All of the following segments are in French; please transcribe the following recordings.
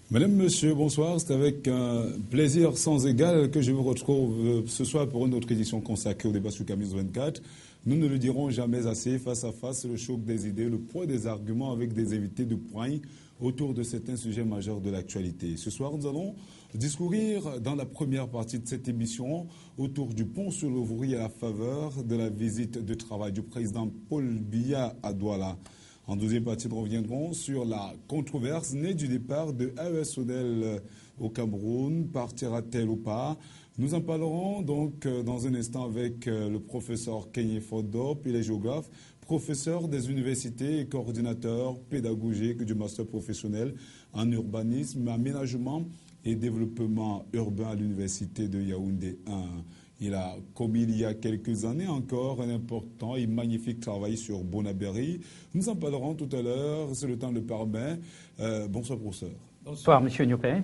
Madame, Monsieur, bonsoir. C'est avec un plaisir sans égal que je vous retrouve ce soir pour une autre édition consacrée au débat sur Camille 24. Nous ne le dirons jamais assez, face à face, le choc des idées, le poids des arguments avec des invités de poigne autour de certains sujets majeurs de l'actualité. Ce soir, nous allons discourir dans la première partie de cette émission autour du pont sur le Vouri à la faveur de la visite de travail du président Paul Biya à Douala. En deuxième partie, nous reviendrons sur la controverse née du départ de AES au Cameroun. Partira-t-elle ou pas? Nous en parlerons donc dans un instant avec le professeur Kenye Fodop. Il est géographe, professeur des universités et coordinateur pédagogique du master professionnel en urbanisme, aménagement et développement urbain à l'université de Yaoundé 1. Il a commis il y a quelques années encore un important et magnifique travail sur Bonabéry. Nous en parlerons tout à l'heure, c'est le temps le permet. Bonsoir, professeur. Bonsoir, monsieur Niopé.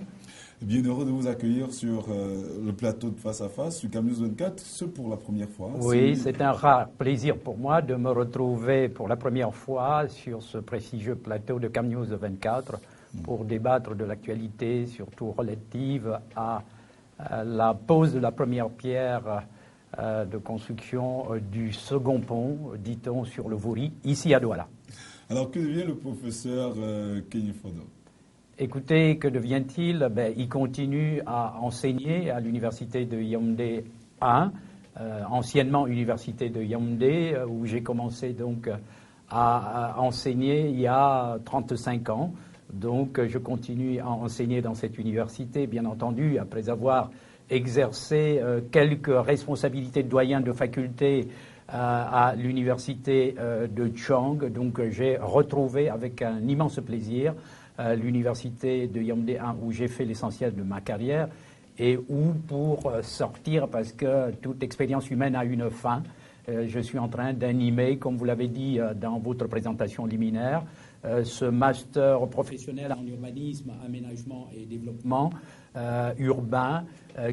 Bien heureux de vous accueillir sur le plateau de Face à Face, sur Camille 24, ce pour la première fois. Oui, c'est un rare plaisir pour moi de me retrouver pour la première fois sur ce prestigieux plateau de Camille 24 pour débattre de l'actualité, surtout relative à la pose de la première pierre de construction du second pont, dit-on, sur le Vouri, ici à Douala. Alors, que devient le professeur Kenye Fodop? Écoutez, que devient-il? Il continue à enseigner à l'université de Yaoundé 1, anciennement université de Yaoundé, où j'ai commencé donc à enseigner il y a 35 ans. Donc, je continue à enseigner dans cette université, bien entendu, après avoir exercé quelques responsabilités de doyen de faculté à l'université de Tchang. Donc, j'ai retrouvé avec un immense plaisir l'université de Yaoundé 1, où j'ai fait l'essentiel de ma carrière, et où, pour sortir, parce que toute expérience humaine a une fin, je suis en train d'animer, comme vous l'avez dit dans votre présentation liminaire, ce master professionnel en urbanisme, aménagement et développement urbain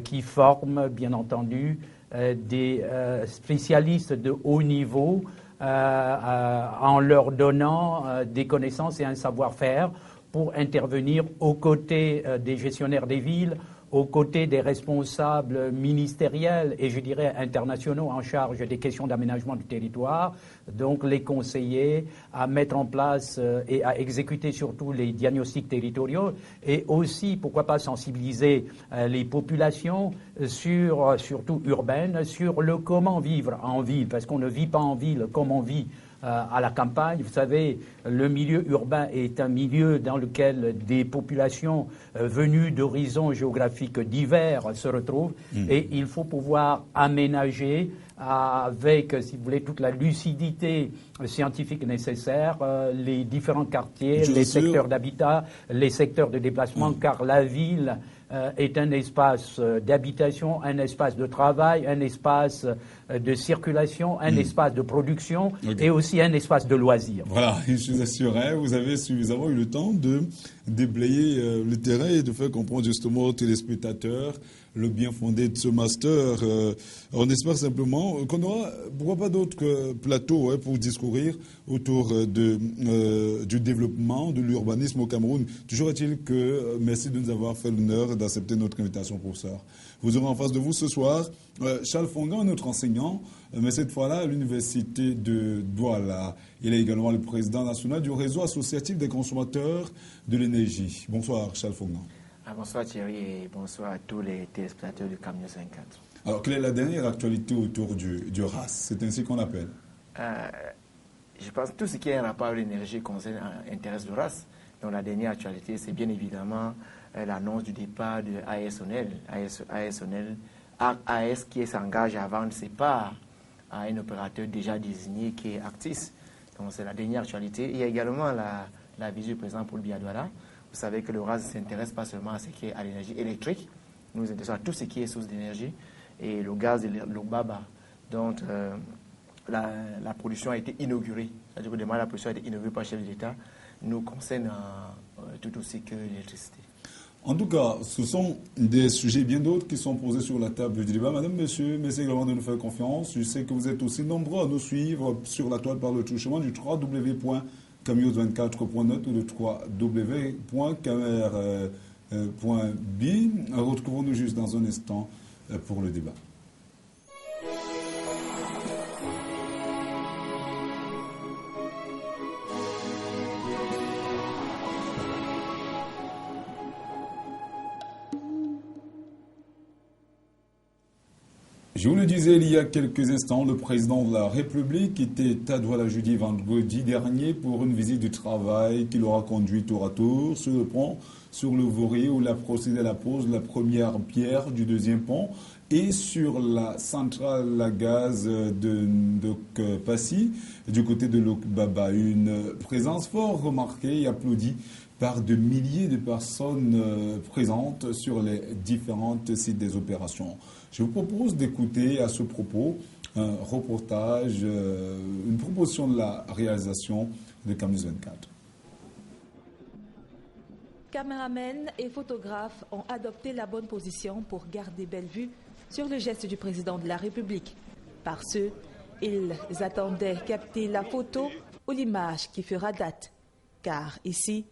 qui forme, bien entendu, des spécialistes de haut niveau en leur donnant des connaissances et un savoir-faire pour intervenir aux côtés des gestionnaires des villes, aux côtés des responsables ministériels et je dirais internationaux en charge des questions d'aménagement du territoire, donc les conseiller à mettre en place et à exécuter surtout les diagnostics territoriaux et aussi, pourquoi pas, sensibiliser les populations surtout urbaines, sur le comment vivre en ville, parce qu'on ne vit pas en ville comme on vit à la campagne. Vous savez, le milieu urbain est un milieu dans lequel des populations venues d'horizons géographiques divers se retrouvent et il faut pouvoir aménager avec, si vous voulez, toute la lucidité scientifique nécessaire, les différents quartiers, les secteurs d'habitat, les secteurs de déplacement, car la ville est un espace d'habitation, un espace de travail, un espace de circulation, un espace de production et aussi un espace de loisirs. Voilà, je vous assurais, vous avez suffisamment eu le temps de déblayer le terrain et de faire comprendre justement aux téléspectateurs le bien fondé de ce master. On espère simplement qu'on aura, pourquoi pas, d'autres plateaux pour discourir autour du développement, de l'urbanisme au Cameroun. Toujours est-il que merci de nous avoir fait l'honneur d'accepter notre invitation, professeur. Vous aurez en face de vous ce soir Charles Fongan, notre enseignant, mais cette fois-là à l'université de Douala. Il est également le président national du réseau associatif des consommateurs de l'énergie. Bonsoir, Charles Fongan. Bonsoir Thierry et bonsoir à tous les téléspectateurs du Camille 24. Alors, quelle est la dernière actualité autour du RAS? C'est ainsi qu'on l'appelle. Je pense que tout ce qui est en rapport avec l'énergie intéresse le RAS. Donc la dernière actualité, c'est bien évidemment l'annonce du départ de AES qui s'engage à vendre ses parts à un opérateur déjà désigné qui est Actis. Donc c'est la dernière actualité. Il y a également la visite du président Paul Biya à Douala. Vous savez que le RAS ne s'intéresse pas seulement à ce qui est à l'énergie électrique, nous nous intéressons à tout ce qui est source d'énergie et le gaz et le baba, dont la production a été inaugurée. C'est-à-dire que demain, la production a été inaugurée par le chef de l'État, nous concerne tout aussi que l'électricité. En tout cas, ce sont des sujets bien d'autres qui sont posés sur la table du débat. Madame, monsieur, merci également de nous faire confiance. Je sais que vous êtes aussi nombreux à nous suivre sur la toile par le touchement du www.camille24.net ou le www.camer point B. Retrouvons-nous juste dans un instant pour le débat. Je vous le disais il y a quelques instants, le président de la République était à Douala jeudi vendredi dernier pour une visite de travail qui l'aura conduit tour à tour sur le pont, sur le Voré, où il a procédé à la pose de la première pierre du deuxième pont, et sur la centrale à gaz de Passy, du côté de Lokbaba. Une présence fort remarquée et applaudie par de milliers de personnes présentes sur les différentes sites des opérations. Je vous propose d'écouter à ce propos un reportage, une proposition de la réalisation de CamNews 24. Caméramens et photographes ont adopté la bonne position pour garder belle vue sur le geste du président de la République. Par ce, ils attendaient capter la photo ou l'image qui fera date. Car ici,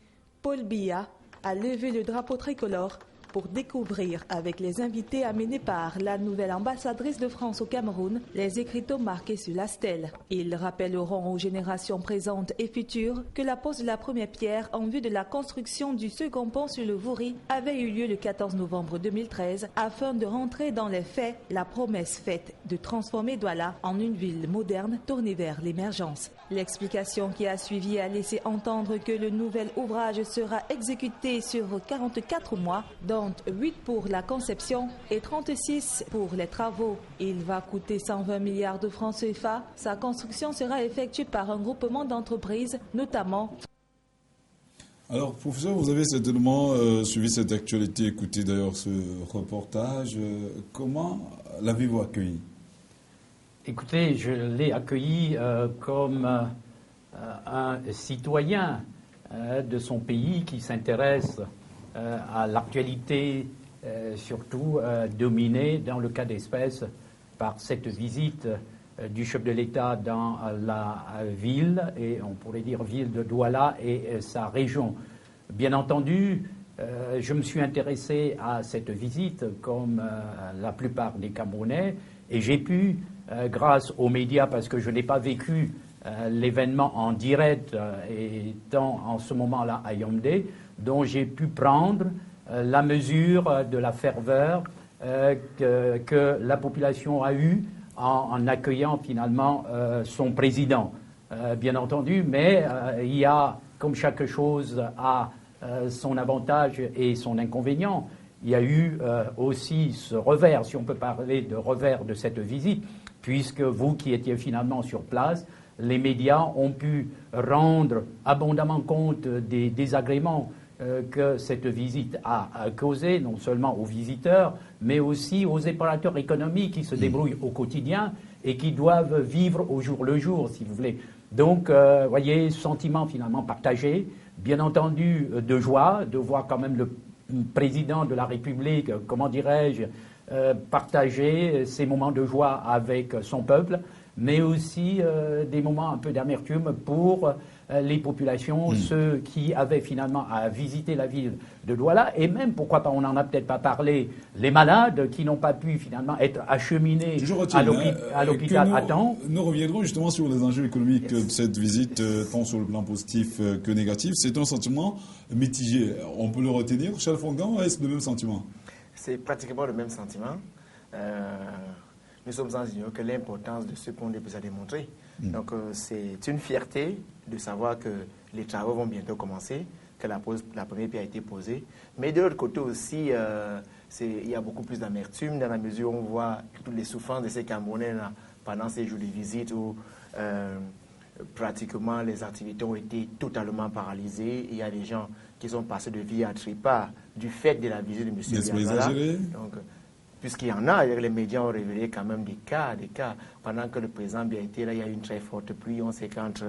Paul Biya a levé le drapeau tricolore pour découvrir avec les invités amenés par la nouvelle ambassadrice de France au Cameroun les écriteaux marqués sur la stèle. Ils rappelleront aux générations présentes et futures que la pose de la première pierre en vue de la construction du second pont sur le Vouri avait eu lieu le 14 novembre 2013 afin de rentrer dans les faits la promesse faite de transformer Douala en une ville moderne tournée vers l'émergence. L'explication qui a suivi a laissé entendre que le nouvel ouvrage sera exécuté sur 44 mois, dont 8 pour la conception et 36 pour les travaux. Il va coûter 120 milliards de francs CFA. Sa construction sera effectuée par un groupement d'entreprises, notamment. Alors, professeur, vous avez certainement suivi cette actualité, écouté d'ailleurs ce reportage. Comment l'avez-vous accueilli ? Écoutez, je l'ai accueilli comme un citoyen de son pays qui s'intéresse à l'actualité, surtout dominée dans le cas d'espèce par cette visite du chef de l'État dans la ville, et on pourrait dire ville de Douala et sa région. Bien entendu, je me suis intéressé à cette visite comme la plupart des Camerounais, et j'ai pu, grâce aux médias, parce que je n'ai pas vécu l'événement en direct, étant en ce moment-là à Yaoundé, dont j'ai pu prendre la mesure de la ferveur que la population a eue en accueillant finalement son président. Bien entendu, mais il y a, comme chaque chose a son avantage et son inconvénient, il y a eu aussi ce revers, si on peut parler de revers de cette visite, puisque vous qui étiez finalement sur place, les médias ont pu rendre abondamment compte des désagréments que cette visite a causé, non seulement aux visiteurs, mais aussi aux opérateurs économiques qui se débrouillent au quotidien et qui doivent vivre au jour le jour, si vous voulez. Donc, voyez, sentiment finalement partagé, bien entendu de joie, de voir quand même le président de la République, comment dirais-je, partager ces moments de joie avec son peuple, mais aussi des moments un peu d'amertume pour les populations, ceux qui avaient finalement à visiter la ville de Douala, et même, pourquoi pas, on n'en a peut-être pas parlé, les malades qui n'ont pas pu finalement être acheminés à l'hôpital à temps. Nous reviendrons justement sur les enjeux économiques de cette visite, tant sur le plan positif que négatif. C'est un sentiment mitigé. On peut le retenir. Charles Fongan, est-ce le même sentiment ? C'est pratiquement le même sentiment. Nous sommes sans ignorer que l'importance de ce pont depuis a démontré. Donc c'est une fierté de savoir que les travaux vont bientôt commencer, que la première pierre a été posée. Mais de l'autre côté aussi, il y a beaucoup plus d'amertume dans la mesure où on voit toutes les souffrances de ces Camerounais là, pendant ces jours de visite où pratiquement les activités ont été totalement paralysées. Il y a des gens qui sont passés de vie à trépas du fait de la visite de M. Biagala. Donc, puisqu'il y en a, les médias ont révélé quand même des cas. Pendant que le président Biya était là, il y a eu une très forte pluie. On sait qu'entre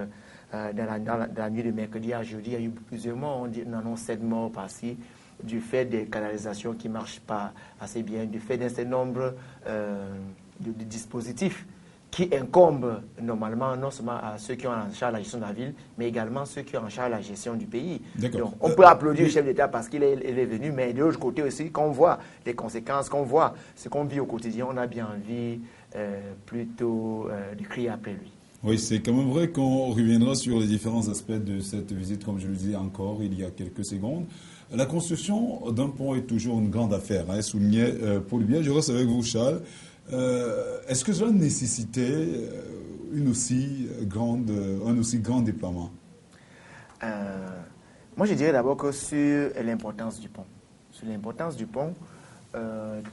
dans la nuit de mercredi à jeudi, il y a eu plusieurs morts. On en a 7 morts par-ci, du fait des canalisations qui ne marchent pas assez bien, du fait d'un certain nombre de dispositifs qui incombe normalement non seulement à ceux qui ont en charge la gestion de la ville, mais également ceux qui ont en charge la gestion du pays. Donc, on peut applaudir le chef d'État parce qu'il est venu, mais de l'autre côté aussi, quand on voit les conséquences, qu'on voit ce qu'on vit au quotidien, on a bien envie plutôt de crier après lui. Oui, c'est quand même vrai qu'on reviendra sur les différents aspects de cette visite, comme je le disais encore il y a quelques secondes. La construction d'un pont est toujours une grande affaire, hein, soulignait Paul Biya. Je reste avec vous, Charles. Est-ce que cela nécessitait un aussi grand déploiement? Moi, je dirais d'abord que sur l'importance du pont. Sur l'importance du pont,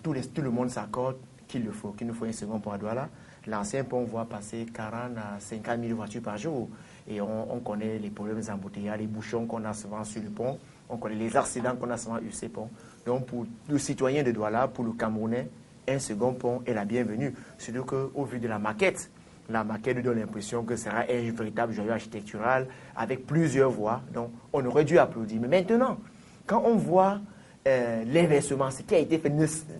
tout le monde s'accorde qu'il nous faut un second pont à Douala. L'ancien pont voit passer 40 à 50 000 voitures par jour. Et on connaît les problèmes des embouteillages, les bouchons qu'on a souvent sur le pont. On connaît les accidents qu'on a souvent eu ces ponts. Donc, pour le citoyen de Douala, pour le Camerounais, un second pont est la bienvenue. Surtout qu'au vu de la maquette nous donne l'impression que ce sera un véritable joyau architectural avec plusieurs voies. Donc, on aurait dû applaudir. Mais maintenant, quand on voit l'inversement, ce qui a été fait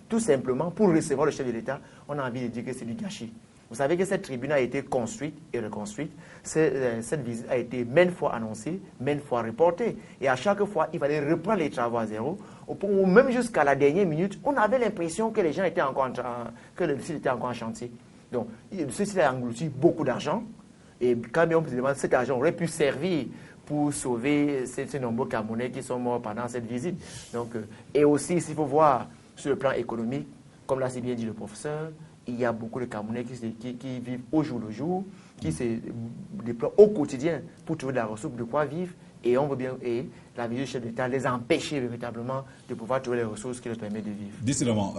tout simplement pour recevoir le chef de l'État, on a envie de dire que c'est du gâchis. Vous savez que cette tribune a été construite et reconstruite. Cette visite a été maintes fois annoncée, maintes fois reportée. Et à chaque fois, il fallait reprendre les travaux à zéro. Au point où même jusqu'à la dernière minute, on avait l'impression que les gens étaient encore que le site était encore en chantier. Donc, ceci a englouti beaucoup d'argent. Et quand bien on se demande, cet argent aurait pu servir pour sauver ces nombreux Camerounais qui sont morts pendant cette visite. Donc, et aussi, s'il faut voir sur le plan économique, comme l'a si bien dit le professeur, il y a beaucoup de Camerounais qui vivent au jour le jour, qui se déploient au quotidien pour trouver de la ressource, de quoi vivre. Et la visite du chef d'État les empêcher véritablement de pouvoir trouver les ressources qui leur permettent de vivre. Décidément.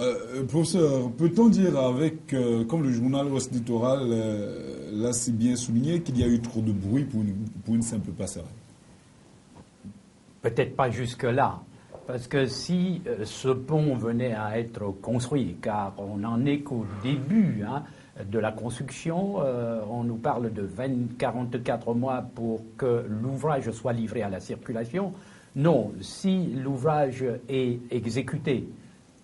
Professeur, peut-on dire avec, comme le journal Ouest Littoral l'a si bien souligné, qu'il y a eu trop de bruit pour une simple passerelle? Peut-être pas jusque-là. Parce que si ce pont venait à être construit, car on n'en est qu'au début de la construction, on nous parle de 44 mois pour que l'ouvrage soit livré à la circulation. Non, si l'ouvrage est exécuté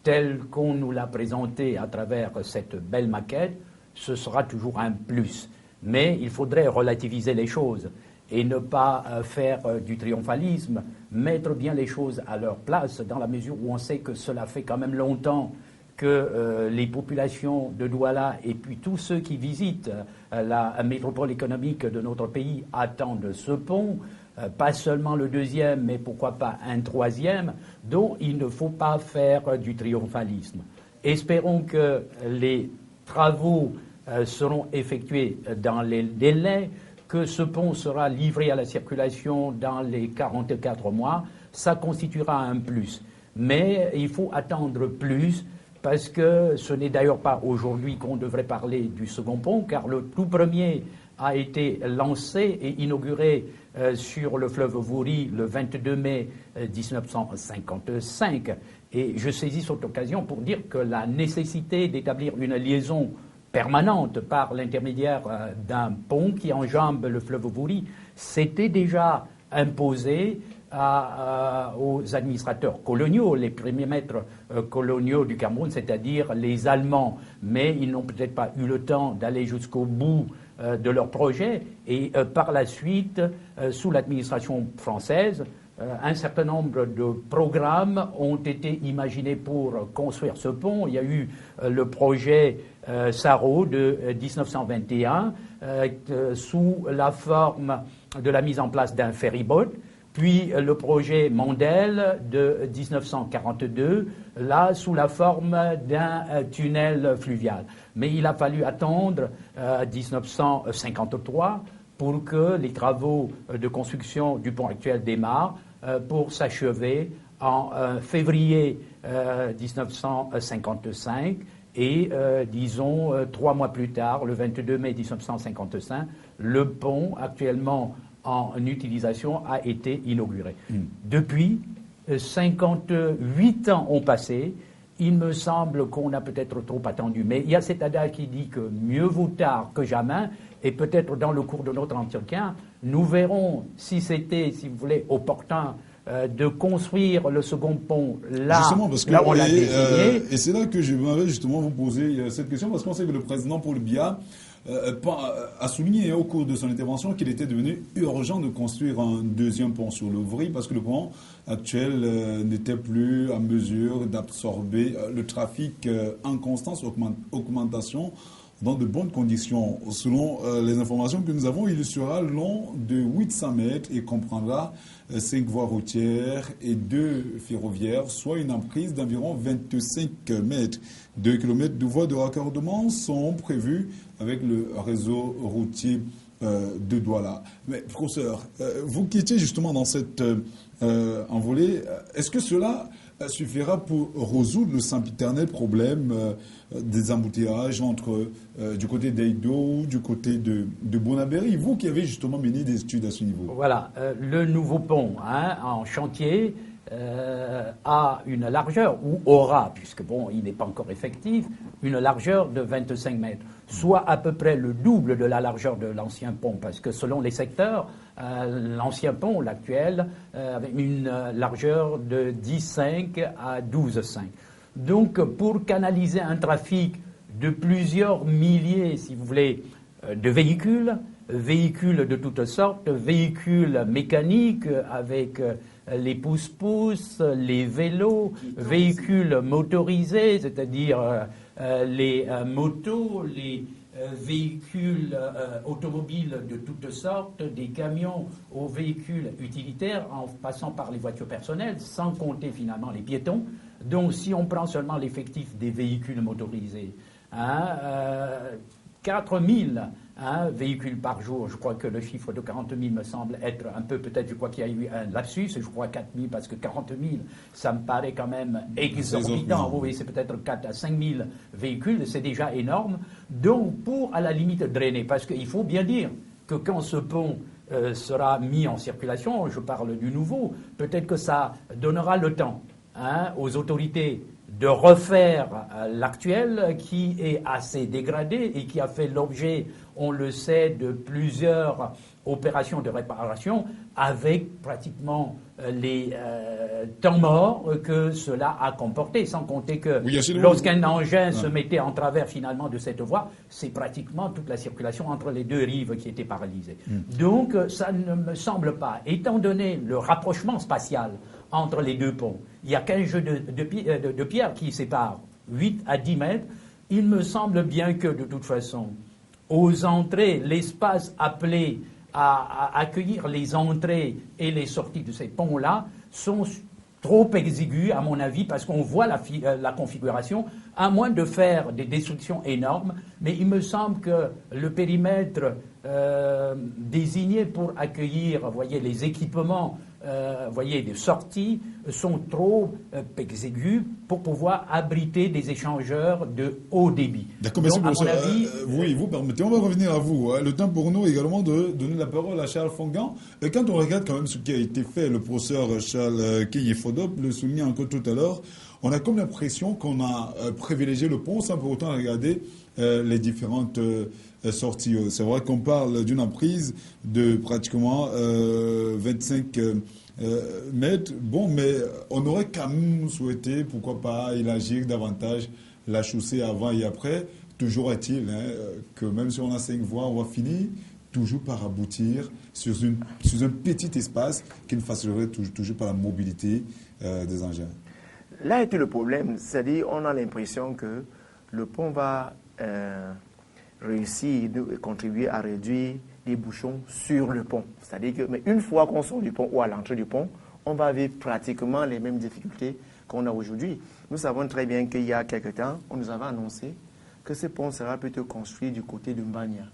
tel qu'on nous l'a présenté à travers cette belle maquette, ce sera toujours un plus. Mais il faudrait relativiser les choses et ne pas faire du triomphalisme, mettre bien les choses à leur place, dans la mesure où on sait que cela fait quand même longtemps que les populations de Douala et puis tous ceux qui visitent la métropole économique de notre pays attendent ce pont, pas seulement le deuxième, mais pourquoi pas un troisième, dont il ne faut pas faire du triomphalisme. Espérons que les travaux seront effectués dans les délais, que ce pont sera livré à la circulation dans les 44 mois, ça constituera un plus. Mais il faut attendre plus, parce que ce n'est d'ailleurs pas aujourd'hui qu'on devrait parler du second pont, car le tout premier a été lancé et inauguré sur le fleuve Vouri le 22 mai 1955. Et je saisis cette occasion pour dire que la nécessité d'établir une liaison permanente par l'intermédiaire d'un pont qui enjambe le fleuve Vouri s'était déjà imposée aux administrateurs coloniaux, les premiers maîtres coloniaux du Cameroun, c'est-à-dire les Allemands. Mais ils n'ont peut-être pas eu le temps d'aller jusqu'au bout de leur projet. Et par la suite, sous l'administration française, un certain nombre de programmes ont été imaginés pour construire ce pont. Il y a eu le projet Saro de 1921 sous la forme de la mise en place d'un ferryboat, puis le projet Mandel de 1942, là sous la forme d'un tunnel fluvial. Mais il a fallu attendre 1953 pour que les travaux de construction du pont actuel démarrent, pour s'achever en février 1955 et, disons, 3 mois plus tard, le 22 mai 1955, le pont actuellement en utilisation a été inauguré. Depuis, 58 ans ont passé. Il me semble qu'on a peut-être trop attendu. Mais il y a cet adage qui dit que mieux vaut tard que jamais. Et peut-être dans le cours de notre entretien, nous verrons si c'était, si vous voulez, opportun de construire le second pont là, justement, parce que, là on l'a désigné. Et c'est là que je m'avais justement vous poser cette question, parce qu'on sait que le président Paul Biya a souligné au cours de son intervention qu'il était devenu urgent de construire un deuxième pont sur l'Ouvry parce que le pont actuel n'était plus à mesure d'absorber le trafic en constante augmentation dans de bonnes conditions. Selon les informations que nous avons, il sera long de 800 mètres et comprendra 5 voies routières et 2 ferroviaires, soit une emprise d'environ 25 mètres. 2 kilomètres de voies de raccordement sont prévus avec le réseau routier de Douala. Mais professeur, vous qui étiez justement dans cette envolée, est-ce que cela suffira pour résoudre le sempiternel problème des embouteillages entre du côté d'Eido, du côté de Bonabéry, vous qui avez justement mené des études à ce niveau? Voilà, le nouveau pont en chantier a une largeur, ou aura, puisque bon, il n'est pas encore effectif, une largeur de 25 mètres, soit à peu près le double de la largeur de l'ancien pont, parce que selon les secteurs, l'ancien pont, l'actuel, avait une largeur de 10,5 à 12,5. Donc, pour canaliser un trafic de plusieurs milliers, si vous voulez, de véhicules de toutes sortes, véhicules mécaniques avec les pousse-pousse, les vélos, véhicules motorisés, c'est-à-dire les motos, les véhicules automobiles de toutes sortes, des camions aux véhicules utilitaires, en passant par les voitures personnelles, sans compter finalement les piétons. Donc si on prend seulement l'effectif des véhicules motorisés, 4000 véhicules par jour, je crois que le chiffre de 40 000 me semble être un peu, peut-être, je crois qu'il y a eu un lapsus, je crois 4 000, parce que 40 000, ça me paraît quand même exorbitant. Oui, c'est peut-être 4 à 5 000 véhicules, c'est déjà énorme. Donc, pour, à la limite, drainer, parce qu'il faut bien dire que quand ce pont sera mis en circulation, je parle du nouveau, peut-être que ça donnera le temps aux autorités de refaire l'actuel qui est assez dégradé et qui a fait l'objet, on le sait, de plusieurs opérations de réparation avec pratiquement les temps morts que cela a comporté, sans compter que lorsqu'un engin se mettait en travers finalement de cette voie, c'est pratiquement toute la circulation entre les deux rives qui était paralysée. Donc ça ne me semble pas, étant donné le rapprochement spatial entre les deux ponts, il n'y a qu'un jeu de pierre qui sépare 8 à 10 mètres. Il me semble bien que, de toute façon, aux entrées, l'espace appelé à accueillir les entrées et les sorties de ces ponts-là sont trop exigus, à mon avis, parce qu'on voit la configuration, à moins de faire des destructions énormes. Mais il me semble que le périmètre désigné pour accueillir, voyez, les équipements, voyez, des sorties sont trop exigus pour pouvoir abriter des échangeurs de haut débit. D'accord, merci professeur. Oui, vous permettez, on va revenir à vous. Le temps pour nous également de donner la parole à Charles Fongan. Et quand on regarde quand même ce qui a été fait, le professeur Charles Kiyefodop le soulignait encore tout à l'heure, on a comme l'impression qu'on a privilégié le pont sans pour autant regarder les différentes sorties. C'est vrai qu'on parle d'une emprise de pratiquement 25 mètres. Bon, mais on aurait quand même souhaité, pourquoi pas, élargir davantage la chaussée avant et après. Toujours est-il que même si on a 5 voies, on va finir toujours par aboutir sur un petit espace qui ne faciliterait toujours pas la mobilité des engins. Là est le problème, c'est-à-dire on a l'impression que le pont va réussir et contribuer à réduire les bouchons sur le pont. C'est-à-dire que, mais une fois qu'on sort du pont ou à l'entrée du pont, on va vivre pratiquement les mêmes difficultés qu'on a aujourd'hui. Nous savons très bien qu'il y a quelque temps, on nous avait annoncé que ce pont sera plutôt construit du côté de Mbania.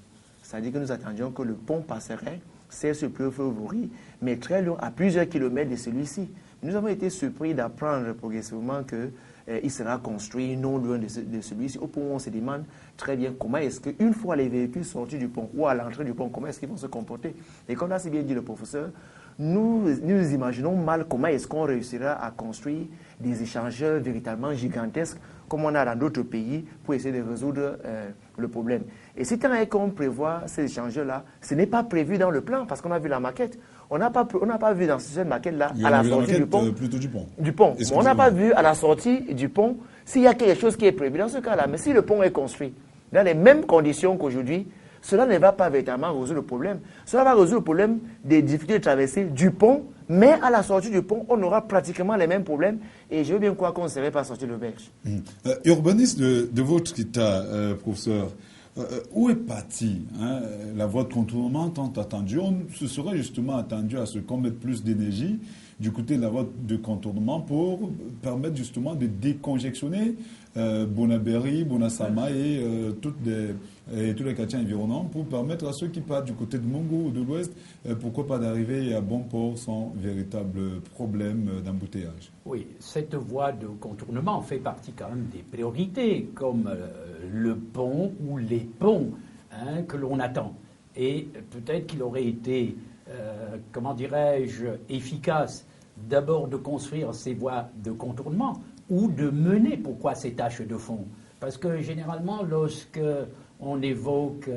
C'est-à-dire que nous attendions que le pont passerait, c'est ce Fleuve-Vori, mais très long, à plusieurs kilomètres de celui-ci. Nous avons été surpris d'apprendre progressivement qu'il sera construit non loin de celui-ci. Au point où on se demande très bien comment est-ce qu'une fois les véhicules sortis du pont ou à l'entrée du pont, comment est-ce qu'ils vont se comporter. Et comme l'a si bien dit le professeur, nous imaginons mal comment est-ce qu'on réussira à construire des échangeurs véritablement gigantesques comme on a dans d'autres pays pour essayer de résoudre le problème. Et si tant est qu'on prévoit ces échangeurs-là, ce n'est pas prévu dans le plan parce qu'on a vu la maquette. On n'a pas vu dans cette maquette-là, à la sortie du pont. Plutôt du pont. Du pont. On n'a pas vu à la sortie du pont s'il y a quelque chose qui est prévu dans ce cas-là. Mais si le pont est construit dans les mêmes conditions qu'aujourd'hui, cela ne va pas véritablement résoudre le problème. Cela va résoudre le problème des difficultés de traverser du pont, mais à la sortie du pont, on aura pratiquement les mêmes problèmes. Et je veux bien croire qu'on ne serait pas sorti de l'auberge. Urbaniste de votre état, professeur, où est partie la voie de contournement tant attendue? On se serait justement attendu à ce qu'on mette plus d'énergie du côté de la voie de contournement pour permettre justement de décongestionner Bonaberi, Bonasama et tous les quartiers environnants pour permettre à ceux qui partent du côté de Mongo ou de l'Ouest, pourquoi pas d'arriver à bon port sans véritable problème d'embouteillage. Oui, cette voie de contournement fait partie quand même des priorités, comme le pont ou les ponts que l'on attend. Et peut-être qu'il aurait été, comment dirais-je, efficace d'abord de construire ces voies de contournement ou de mener, pourquoi, ces tâches de fond. Parce que généralement, lorsque on évoque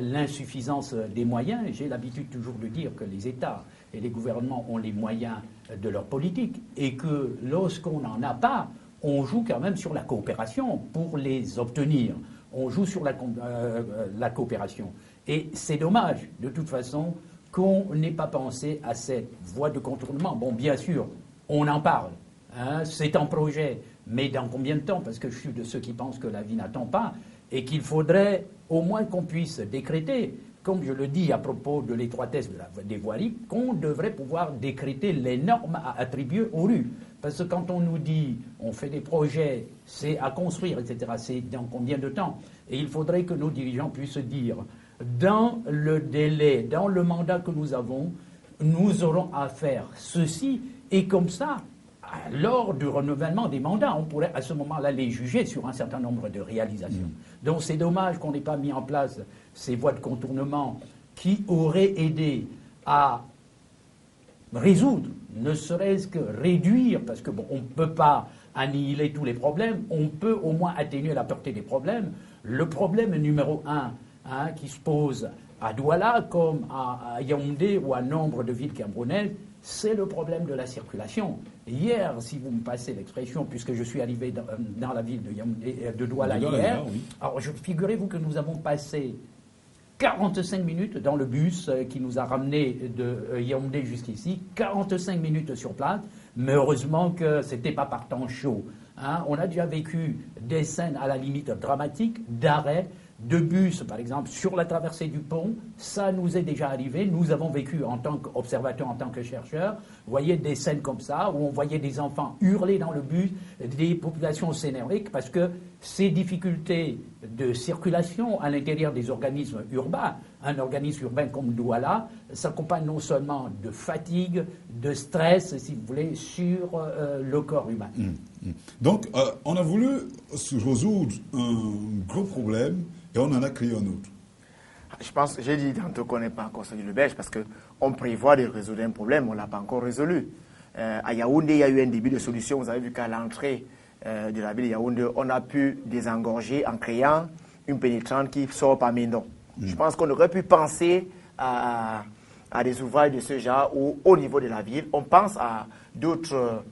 l'insuffisance des moyens, j'ai l'habitude toujours de dire que les États et les gouvernements ont les moyens de leur politique et que lorsqu'on n'en a pas, on joue quand même sur la coopération pour les obtenir. On joue sur la coopération. Et c'est dommage, de toute façon, qu'on n'ait pas pensé à cette voie de contournement. Bon, bien sûr, on en parle. C'est un projet, mais dans combien de temps? Parce que je suis de ceux qui pensent que la vie n'attend pas et qu'il faudrait au moins qu'on puisse décréter, comme je le dis à propos de l'étroitesse des voiries, qu'on devrait pouvoir décréter les normes à attribuer aux rues. Parce que quand on nous dit on fait des projets, c'est à construire, etc., c'est dans combien de temps? Et il faudrait que nos dirigeants puissent dire, dans le délai, dans le mandat que nous avons, nous aurons à faire ceci, et comme ça, lors du renouvellement des mandats, on pourrait à ce moment-là les juger sur un certain nombre de réalisations. Donc c'est dommage qu'on n'ait pas mis en place ces voies de contournement qui auraient aidé à résoudre, ne serait-ce que réduire, parce que bon, on ne peut pas annihiler tous les problèmes, on peut au moins atténuer la portée des problèmes. Le problème numéro 1 qui se pose à Douala comme à Yaoundé ou à nombre de villes camerounaises, c'est le problème de la circulation. Hier, si vous me passez l'expression, puisque je suis arrivé dans la ville de Douala hier, oui. Alors figurez-vous que nous avons passé 45 minutes dans le bus qui nous a ramenés de Yaoundé jusqu'ici, 45 minutes sur place, mais heureusement que ce n'était pas par temps chaud. On a déjà vécu des scènes à la limite dramatiques, d'arrêt, de bus, par exemple, sur la traversée du pont. Ça nous est déjà arrivé. Nous avons vécu en tant qu'observateurs, en tant que chercheurs, vous voyez des scènes comme ça, où on voyait des enfants hurler dans le bus, des populations s'énerver, parce que ces difficultés de circulation à l'intérieur des organismes urbains, un organisme urbain comme Douala, s'accompagne non seulement de fatigue, de stress, si vous voulez, sur le corps humain. Donc, on a voulu résoudre un gros problème et on en a créé un autre. Je pense, j'ai dit tantôt qu'on n'est pas encore sorti de l'auberge parce qu'on prévoit de résoudre un problème, on ne l'a pas encore résolu. À Yaoundé, il y a eu un début de solution. Vous avez vu qu'à l'entrée de la ville de Yaoundé, on a pu désengorger en créant une pénétrante qui sort par Méndon. Je pense qu'on aurait pu penser à des ouvrages de ce genre où, au niveau de la ville, on pense à d'autres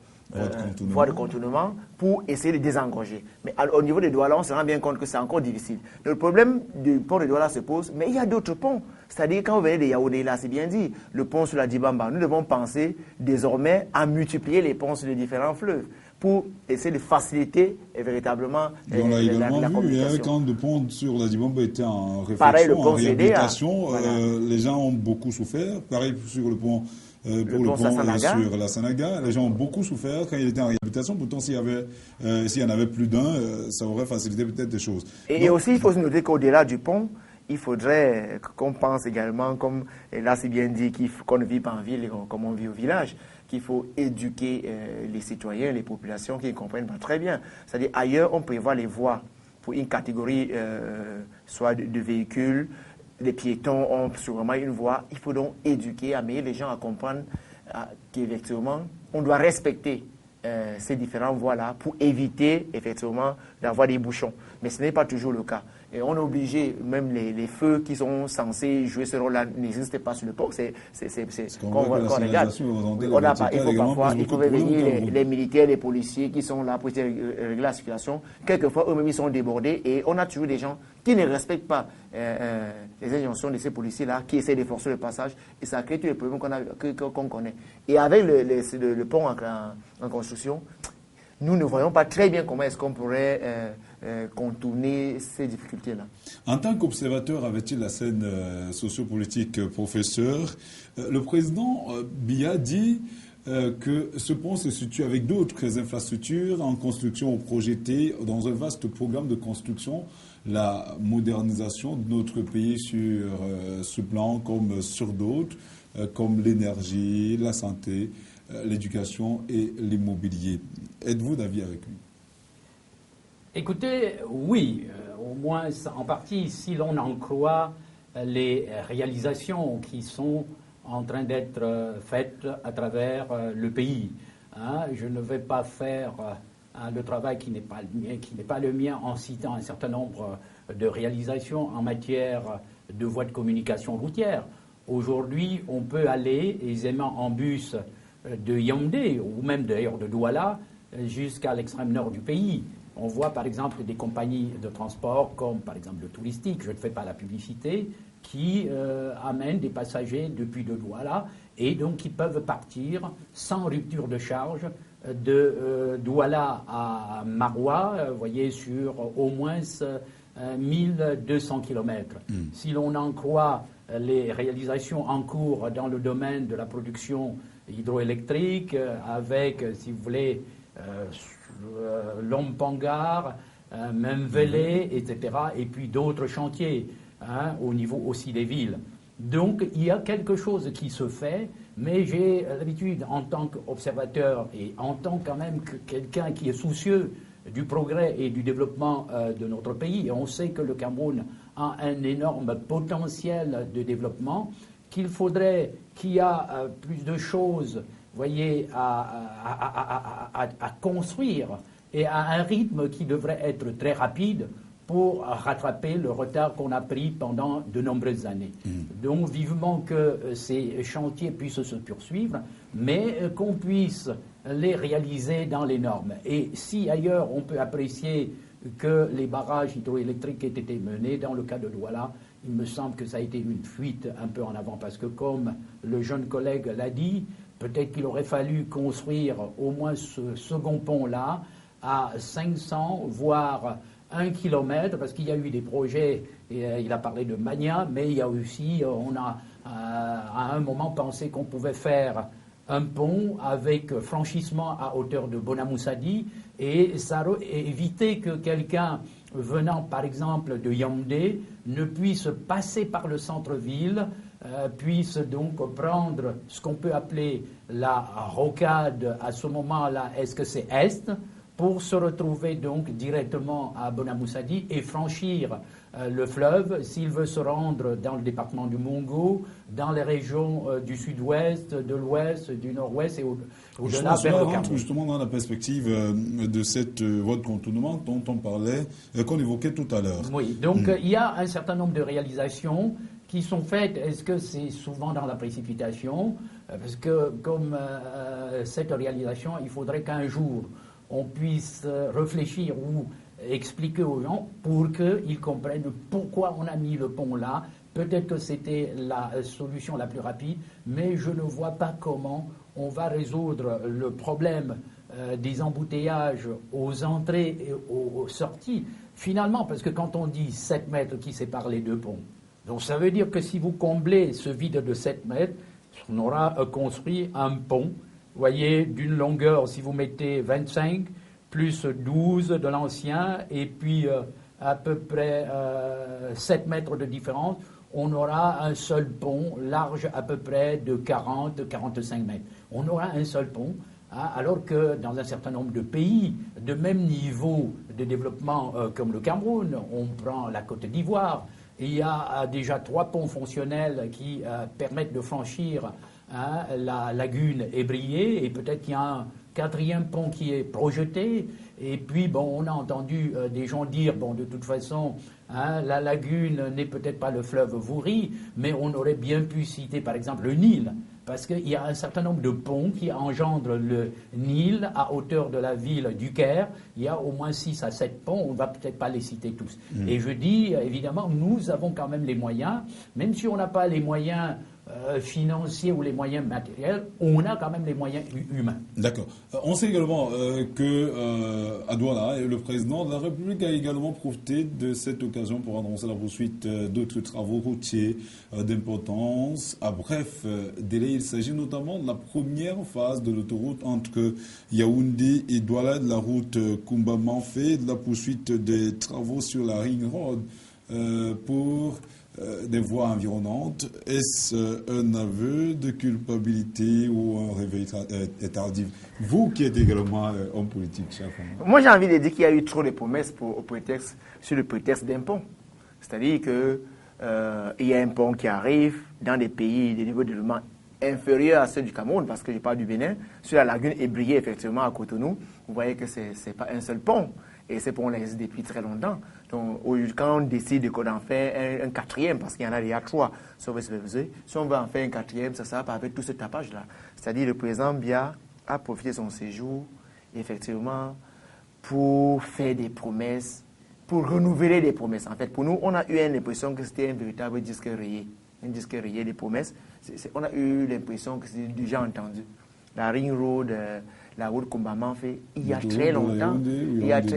voies de contournement pour essayer de désengorger. Mais au niveau de Douala, on se rend bien compte que c'est encore difficile. Le problème du pont de Douala se pose, mais il y a d'autres ponts. C'est-à-dire, quand vous venez de Yaoundé, là, c'est bien dit, le pont sur la Dibamba, nous devons penser désormais à multiplier les ponts sur les différents fleuves pour essayer de faciliter véritablement on l'a également la vu, communication. Quand le pont sur la Dibamba était en réflexion, Pareil, le pont en réhabilitation, voilà. Les gens ont beaucoup souffert. Pareil sur le pont. Pour le pont sur la Sanaga, les gens ont beaucoup souffert quand il était en réhabilitation. Pourtant, s'il y en avait plus d'un, ça aurait facilité peut-être des choses. Et aussi, il faut se noter qu'au-delà du pont, il faudrait qu'on pense également, comme là c'est bien dit, qu'on ne vit pas en ville comme on vit au village, qu'il faut éduquer les citoyens, les populations qui ne comprennent pas très bien. C'est-à-dire, ailleurs, on prévoit les voies pour une catégorie, soit de véhicules. Les piétons ont sûrement une voie. Il faut donc éduquer, amener les gens à comprendre qu'effectivement, on doit respecter ces différentes voies-là pour éviter effectivement d'avoir des bouchons. Mais ce n'est pas toujours le cas. Et on est obligé, même les feux qui sont censés jouer ce rôle-là n'existent pas sur le pont. C'est qu'on regarde. Il faut venir les militaires, les policiers qui sont là pour régler la circulation. Quelquefois, eux-mêmes, ils sont débordés et on a toujours des gens qui ne respectent pas les injonctions de ces policiers-là, qui essaient de forcer le passage, et ça crée tous les problèmes qu'on connaît. Et avec le pont en construction, nous ne voyons pas très bien comment est-ce qu'on pourrait contourner ces difficultés-là. En tant qu'observateur, avait-il la scène sociopolitique, professeur, le président Biya dit que ce pont se situe avec d'autres infrastructures en construction ou projetées dans un vaste programme de construction, la modernisation de notre pays sur ce plan comme sur d'autres, comme l'énergie, la santé, l'éducation et l'immobilier. Êtes-vous d'avis avec lui? Écoutez, oui, au moins en partie, si l'on en croit les réalisations qui sont en train d'être faites à travers le pays. Je ne vais pas faire le travail qui n'est pas le mien en citant un certain nombre de réalisations en matière de voies de communication routière. Aujourd'hui, on peut aller aisément en bus de Yaoundé ou même d'ailleurs de Douala jusqu'à l'extrême nord du pays. On voit par exemple des compagnies de transport comme par exemple le touristique, je ne fais pas la publicité, qui amènent des passagers depuis de Douala et donc qui peuvent partir sans rupture de charge de Douala à Maroua, vous voyez, sur au moins 1200 km. Si l'on en croit les réalisations en cours dans le domaine de la production hydroélectrique, avec, si vous voulez, Lompangar, Memvelé, etc., et puis d'autres chantiers au niveau aussi des villes. Donc il y a quelque chose qui se fait, mais j'ai l'habitude en tant qu'observateur et en tant quand même que quelqu'un qui est soucieux du progrès et du développement de notre pays, et on sait que le Cameroun a un énorme potentiel de développement, qu'il faudrait qu'il y a plus de choses, vous voyez, à construire et à un rythme qui devrait être très rapide pour rattraper le retard qu'on a pris pendant de nombreuses années. Donc vivement que ces chantiers puissent se poursuivre, mais qu'on puisse les réaliser dans les normes. Et si ailleurs on peut apprécier que les barrages hydroélectriques aient été menés, dans le cas de Douala, il me semble que ça a été une fuite un peu en avant, parce que comme le jeune collègue l'a dit, peut-être qu'il aurait fallu construire au moins ce second pont-là à 500, voire 1 kilomètre, parce qu'il y a eu des projets, et il a parlé de Mania, mais il y a aussi, on a à un moment pensé qu'on pouvait faire un pont avec franchissement à hauteur de Bonamoussadi, et ça éviter que quelqu'un venant par exemple de Yaoundé ne puisse passer par le centre-ville, puisse donc prendre ce qu'on peut appeler la rocade à ce moment-là, est-ce que c'est Est, pour se retrouver donc directement à Bonamoussadi et franchir le fleuve s'il veut se rendre dans le département du Mungo, dans les régions du sud-ouest, de l'ouest, du nord-ouest et au-delà vers le Cameroun. Justement dans la perspective de cette voie de contournement dont on parlait, qu'on évoquait tout à l'heure. Oui, donc il y a un certain nombre de réalisations qui sont faites. Est-ce que c'est souvent dans la précipitation? Parce que comme cette réalisation, il faudrait qu'un jour on puisse réfléchir ou expliquer aux gens pour qu'ils comprennent pourquoi on a mis le pont là. Peut-être que c'était la solution la plus rapide, mais je ne vois pas comment on va résoudre le problème des embouteillages aux entrées et aux sorties. Finalement, parce que quand on dit 7 mètres qui séparent les deux ponts, donc ça veut dire que si vous comblez ce vide de 7 mètres, on aura construit un pont, vous voyez, d'une longueur, si vous mettez 25, plus 12 de l'ancien, et puis à peu près 7 mètres de différence, on aura un seul pont, large à peu près de 40-45 mètres. On aura un seul pont, alors que dans un certain nombre de pays de même niveau de développement comme le Cameroun, on prend la Côte d'Ivoire, il y a déjà 3 ponts fonctionnels qui permettent de franchir la lagune Ébrié, et peut-être qu'il y a un 4e pont qui est projeté. Et puis, bon, on a entendu des gens dire, bon, de toute façon, la lagune n'est peut-être pas le fleuve Vouri, mais on aurait bien pu citer, par exemple, le Nil. parce qu'il y a un certain nombre de ponts qui engendrent le Nil à hauteur de la ville du Caire. Il y a au moins 6 à 7 ponts, on ne va peut-être pas les citer tous. Et je dis, évidemment, nous avons quand même les moyens, même si on n'a pas les moyens financiers ou les moyens matériels, on a quand même les moyens humains. D'accord. On sait également que à Douala, le président de la République a également profité de cette occasion pour annoncer la poursuite d'autres travaux routiers d'importance. À bref délai, il s'agit notamment de la première phase de l'autoroute entre Yaoundé et Douala, de la route Koumba-Manfé, de la poursuite des travaux sur la Ring Road pour des voies environnantes. Est-ce un aveu de culpabilité ou un réveil tardif? Vous qui êtes également homme politique, cher Fondant. Moi, j'ai envie de dire qu'il y a eu trop de promesses sur le prétexte d'un pont. C'est-à-dire qu'il y a un pont qui arrive dans des pays de niveau de développement inférieur à ceux du Cameroun, parce que je parle du Bénin, sur la lagune Ébrié, effectivement, à Cotonou. Vous voyez que ce n'est pas un seul pont. Et ces ponts-là existent depuis très longtemps. Donc, quand on décide d'en faire un quatrième, parce qu'il y en a déjà 3, si on veut en faire un quatrième, ça va pas avec tout ce tapage-là. C'est-à-dire le président Biya a profité de son séjour, effectivement, pour faire des promesses, pour renouveler des promesses. En fait, pour nous, on a eu l'impression que c'était un véritable disque rayé. Un disque rayé des promesses. On a eu l'impression que c'était déjà entendu. La Ring Road, la route Koumba-Manfé, il y a très longtemps,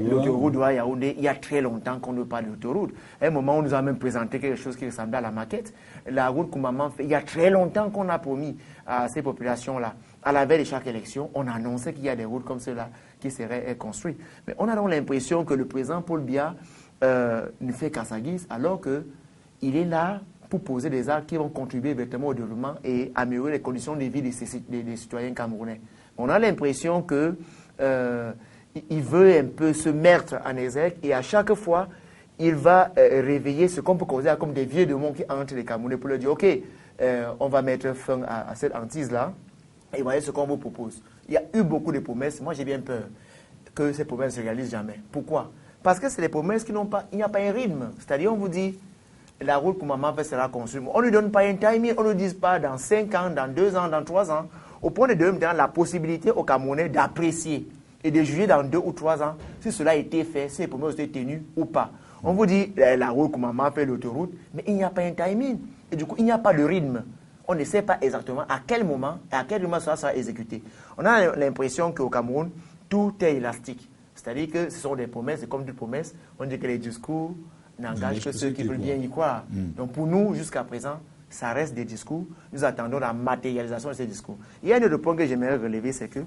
l'autoroute de Yaoundé, il y a très longtemps qu'on ne parle d'autoroute. À un moment, on nous a même présenté quelque chose qui ressemblait à la maquette. La route Koumba-Manfé, il y a très longtemps qu'on a promis à ces populations-là. À la veille de chaque élection, on annonçait qu'il y a des routes comme cela qui seraient construites. Mais on a donc l'impression que le président Paul Biya ne fait qu'à sa guise, alors qu'il est là pour poser des actes qui vont contribuer directement au développement et améliorer les conditions de vie des citoyens camerounais. On a l'impression qu'il veut un peu se mettre en exergue et à chaque fois, il va réveiller ce qu'on peut considérer comme des vieux démons qui hantent les Camerounais pour leur dire « Ok, on va mettre fin à cette hantise-là et voyez ce qu'on vous propose. » Il y a eu beaucoup de promesses. Moi, j'ai bien peur que ces promesses ne se réalisent jamais. Pourquoi? Parce que c'est des promesses qui n'ont pas... Il n'y a pas un rythme. C'est-à-dire, on vous dit la route Koumba-Manfé sera construite. On ne lui donne pas un timing. On ne lui dit pas dans 5 ans, dans 2 ans, dans 3 ans. Au point de donner la possibilité aux Camerounais d'apprécier et de juger dans 2 ou 3 ans si cela a été fait, si les promesses ont été tenues ou pas. On vous dit la route Koumba-Manfé, l'autoroute, mais il n'y a pas un timing. Et du coup, il n'y a pas de rythme. On ne sait pas exactement à quel moment et à quel moment cela sera exécuté. On a l'impression qu'au Cameroun, tout est élastique. C'est-à-dire que ce sont des promesses, et comme toutes promesses, on dit que les discours n'engagent que ceux qui veulent bien y croire. Donc pour nous, jusqu'à présent, ça reste des discours. Nous attendons la matérialisation de ces discours. Il y a un autre point que j'aimerais relever, c'est que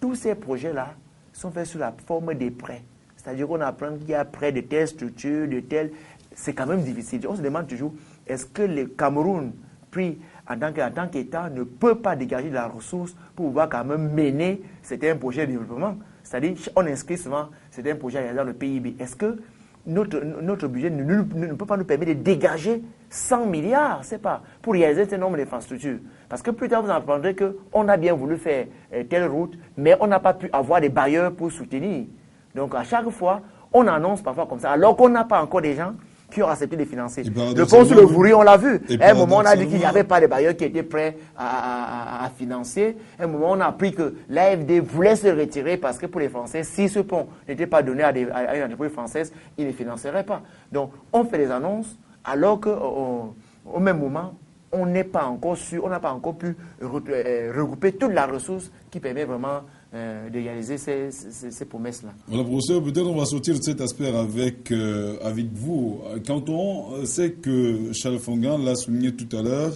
tous ces projets-là sont faits sous la forme des prêts. C'est-à-dire qu'on apprend qu'il y a prêts de telle structure, de telle... C'est quand même difficile. On se demande toujours, est-ce que le Cameroun, pris en tant qu'État, ne peut pas dégager de la ressource pour pouvoir quand même mener certains projets de développement? C'est-à-dire, on inscrit souvent certains projets dans le PIB. Est-ce que notre budget ne peut pas nous permettre de dégager 100 milliards, c'est pas, pour réaliser ce nombre d'infrastructures? Parce que plus tard, vous apprendrez qu'on a bien voulu faire telle route, mais on n'a pas pu avoir des bailleurs pour soutenir. Donc, à chaque fois, on annonce parfois comme ça, alors qu'on n'a pas encore des gens qui ont accepté de financer. Le pont sur le Vouri, on l'a vu. À un moment, on a dit qu'il n'y avait pas de bailleurs qui étaient prêts à financer. À un moment, on a appris que l'AFD voulait se retirer parce que pour les Français, si ce pont n'était pas donné à une entreprise française, ils ne financeraient pas. Donc, on fait des annonces alors qu'au même moment, on n'est pas encore sûr, on n'a pas encore pu regrouper toute la ressource qui permet vraiment de réaliser ces promesses-là. Voilà, professeur, peut-être on va sortir de cet aspect avec vous. Quand on sait que Charles Fongan l'a souligné tout à l'heure,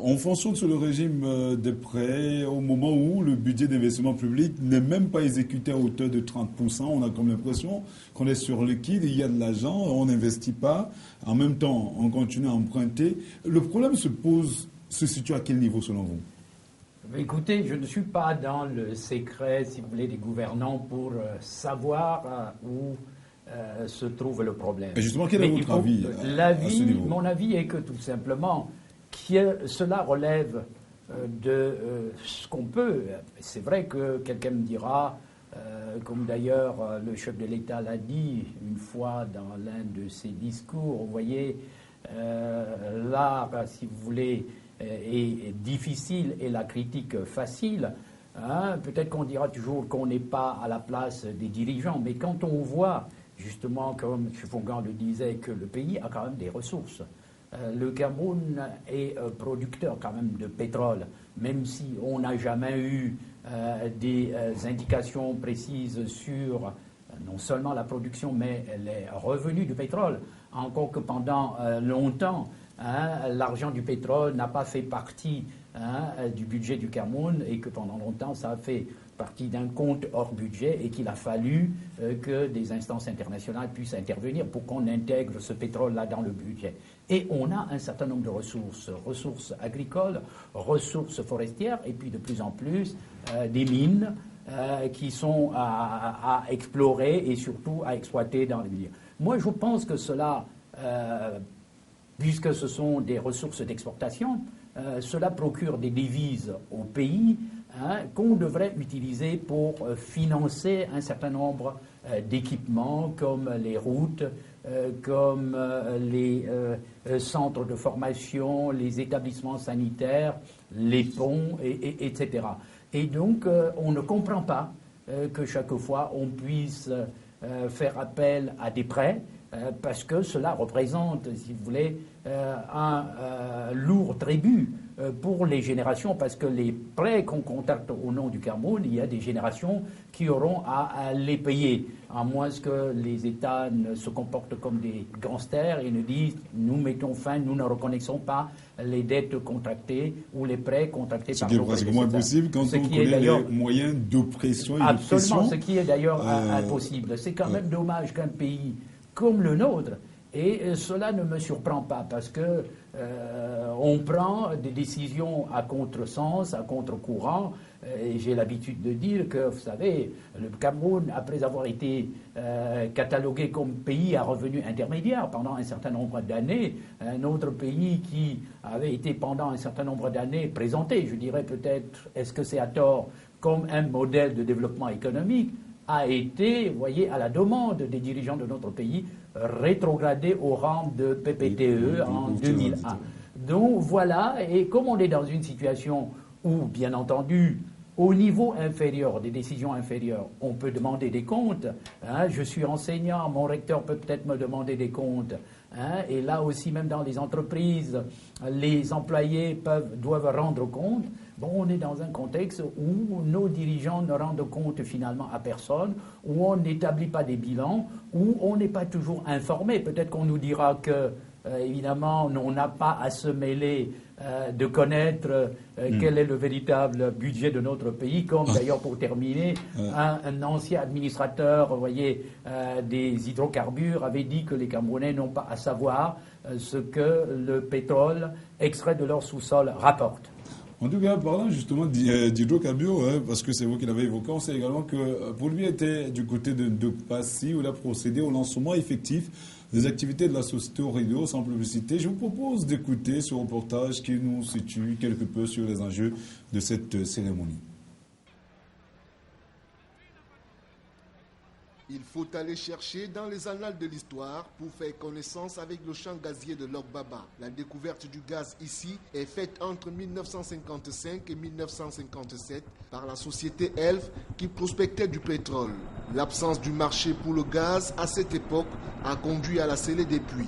on fonctionne sur le régime des prêts au moment où le budget d'investissement public n'est même pas exécuté à hauteur de 30%. On a comme l'impression qu'on est sur liquide, il y a de l'argent, on n'investit pas. En même temps, on continue à emprunter. Le problème se situe à quel niveau selon vous? Écoutez, je ne suis pas dans le secret, si vous voulez, des gouvernants pour savoir où se trouve le problème. Et justement, quel est votre avis à ce niveau? Mon avis est que tout simplement, cela relève de ce qu'on peut. C'est vrai que quelqu'un me dira, comme d'ailleurs le chef de l'État l'a dit une fois dans l'un de ses discours, vous voyez, l'art, si vous voulez, est difficile et la critique facile. Hein, peut-être qu'on dira toujours qu'on n'est pas à la place des dirigeants, mais quand on voit, justement, comme M. Fongan le disait, que le pays a quand même des ressources. Le Cameroun est producteur quand même de pétrole, même si on n'a jamais eu des indications précises sur non seulement la production, mais les revenus du pétrole. Encore que pendant longtemps, l'argent du pétrole n'a pas fait partie du budget du Cameroun et que pendant longtemps, ça a fait partie d'un compte hors budget et qu'il a fallu que des instances internationales puissent intervenir pour qu'on intègre ce pétrole-là dans le budget. Et on a un certain nombre de ressources agricoles, ressources forestières et puis de plus en plus des mines qui sont à explorer et surtout à exploiter dans les milieux. Moi, je pense que cela, puisque ce sont des ressources d'exportation, cela procure des devises au pays qu'on devrait utiliser pour financer un certain nombre d'équipements comme les routes, comme les centres de formation, les établissements sanitaires, les ponts, etc. Et donc, on ne comprend pas que chaque fois on puisse faire appel à des prêts, parce que cela représente, si vous voulez, un lourd tribut pour les générations, parce que les prêts qu'on contacte au nom du Cameroun, il y a des générations qui auront à les payer, à moins que les États ne se comportent comme des gangsters et ne disent « nous mettons fin, nous ne reconnaissons pas les dettes contractées ou les prêts contractés par nos prédécesseurs ». Ce qui est pratiquement impossible quand on connaît les moyens d'oppression et de pression. Absolument, ce qui est d'ailleurs impossible. C'est quand même dommage qu'un pays comme le nôtre, et cela ne me surprend pas parce que on prend des décisions à contresens, à contre-courant, et j'ai l'habitude de dire que, vous savez, le Cameroun, après avoir été catalogué comme pays à revenu intermédiaire pendant un certain nombre d'années, un autre pays qui avait été pendant un certain nombre d'années présenté, je dirais peut-être, est-ce que c'est à tort, comme un modèle de développement économique, a été, vous voyez, à la demande des dirigeants de notre pays, rétrogradé au rang de PPTE en 2001. Donc voilà, et comme on est dans une situation où, bien entendu, au niveau inférieur, des décisions inférieures, on peut demander des comptes. Je suis enseignant, mon recteur peut peut-être me demander des comptes. Et là aussi, même dans les entreprises, les employés doivent rendre compte. Bon, on est dans un contexte où nos dirigeants ne rendent compte finalement à personne, où on n'établit pas des bilans, où on n'est pas toujours informé. Peut-être qu'on nous dira que, évidemment, on n'a pas à se mêler de connaître quel est le véritable budget de notre pays, comme d'ailleurs pour terminer, un ancien administrateur, vous voyez, des hydrocarbures avait dit que les Camerounais n'ont pas à savoir ce que le pétrole extrait de leur sous-sol rapporte. En tout cas, parlant justement d'hydrocarbures, parce que c'est vous qui l'avez évoqué, on sait également que pour lui était du côté de Passy, où il a procédé au lancement effectif des activités de la société Aurélios sans publicité. Je vous propose d'écouter ce reportage qui nous situe quelque peu sur les enjeux de cette cérémonie. Il faut aller chercher dans les annales de l'histoire pour faire connaissance avec le champ gazier de Logbaba. La découverte du gaz ici est faite entre 1955 et 1957 par la société Elf qui prospectait du pétrole. L'absence du marché pour le gaz à cette époque a conduit à la scellée des puits.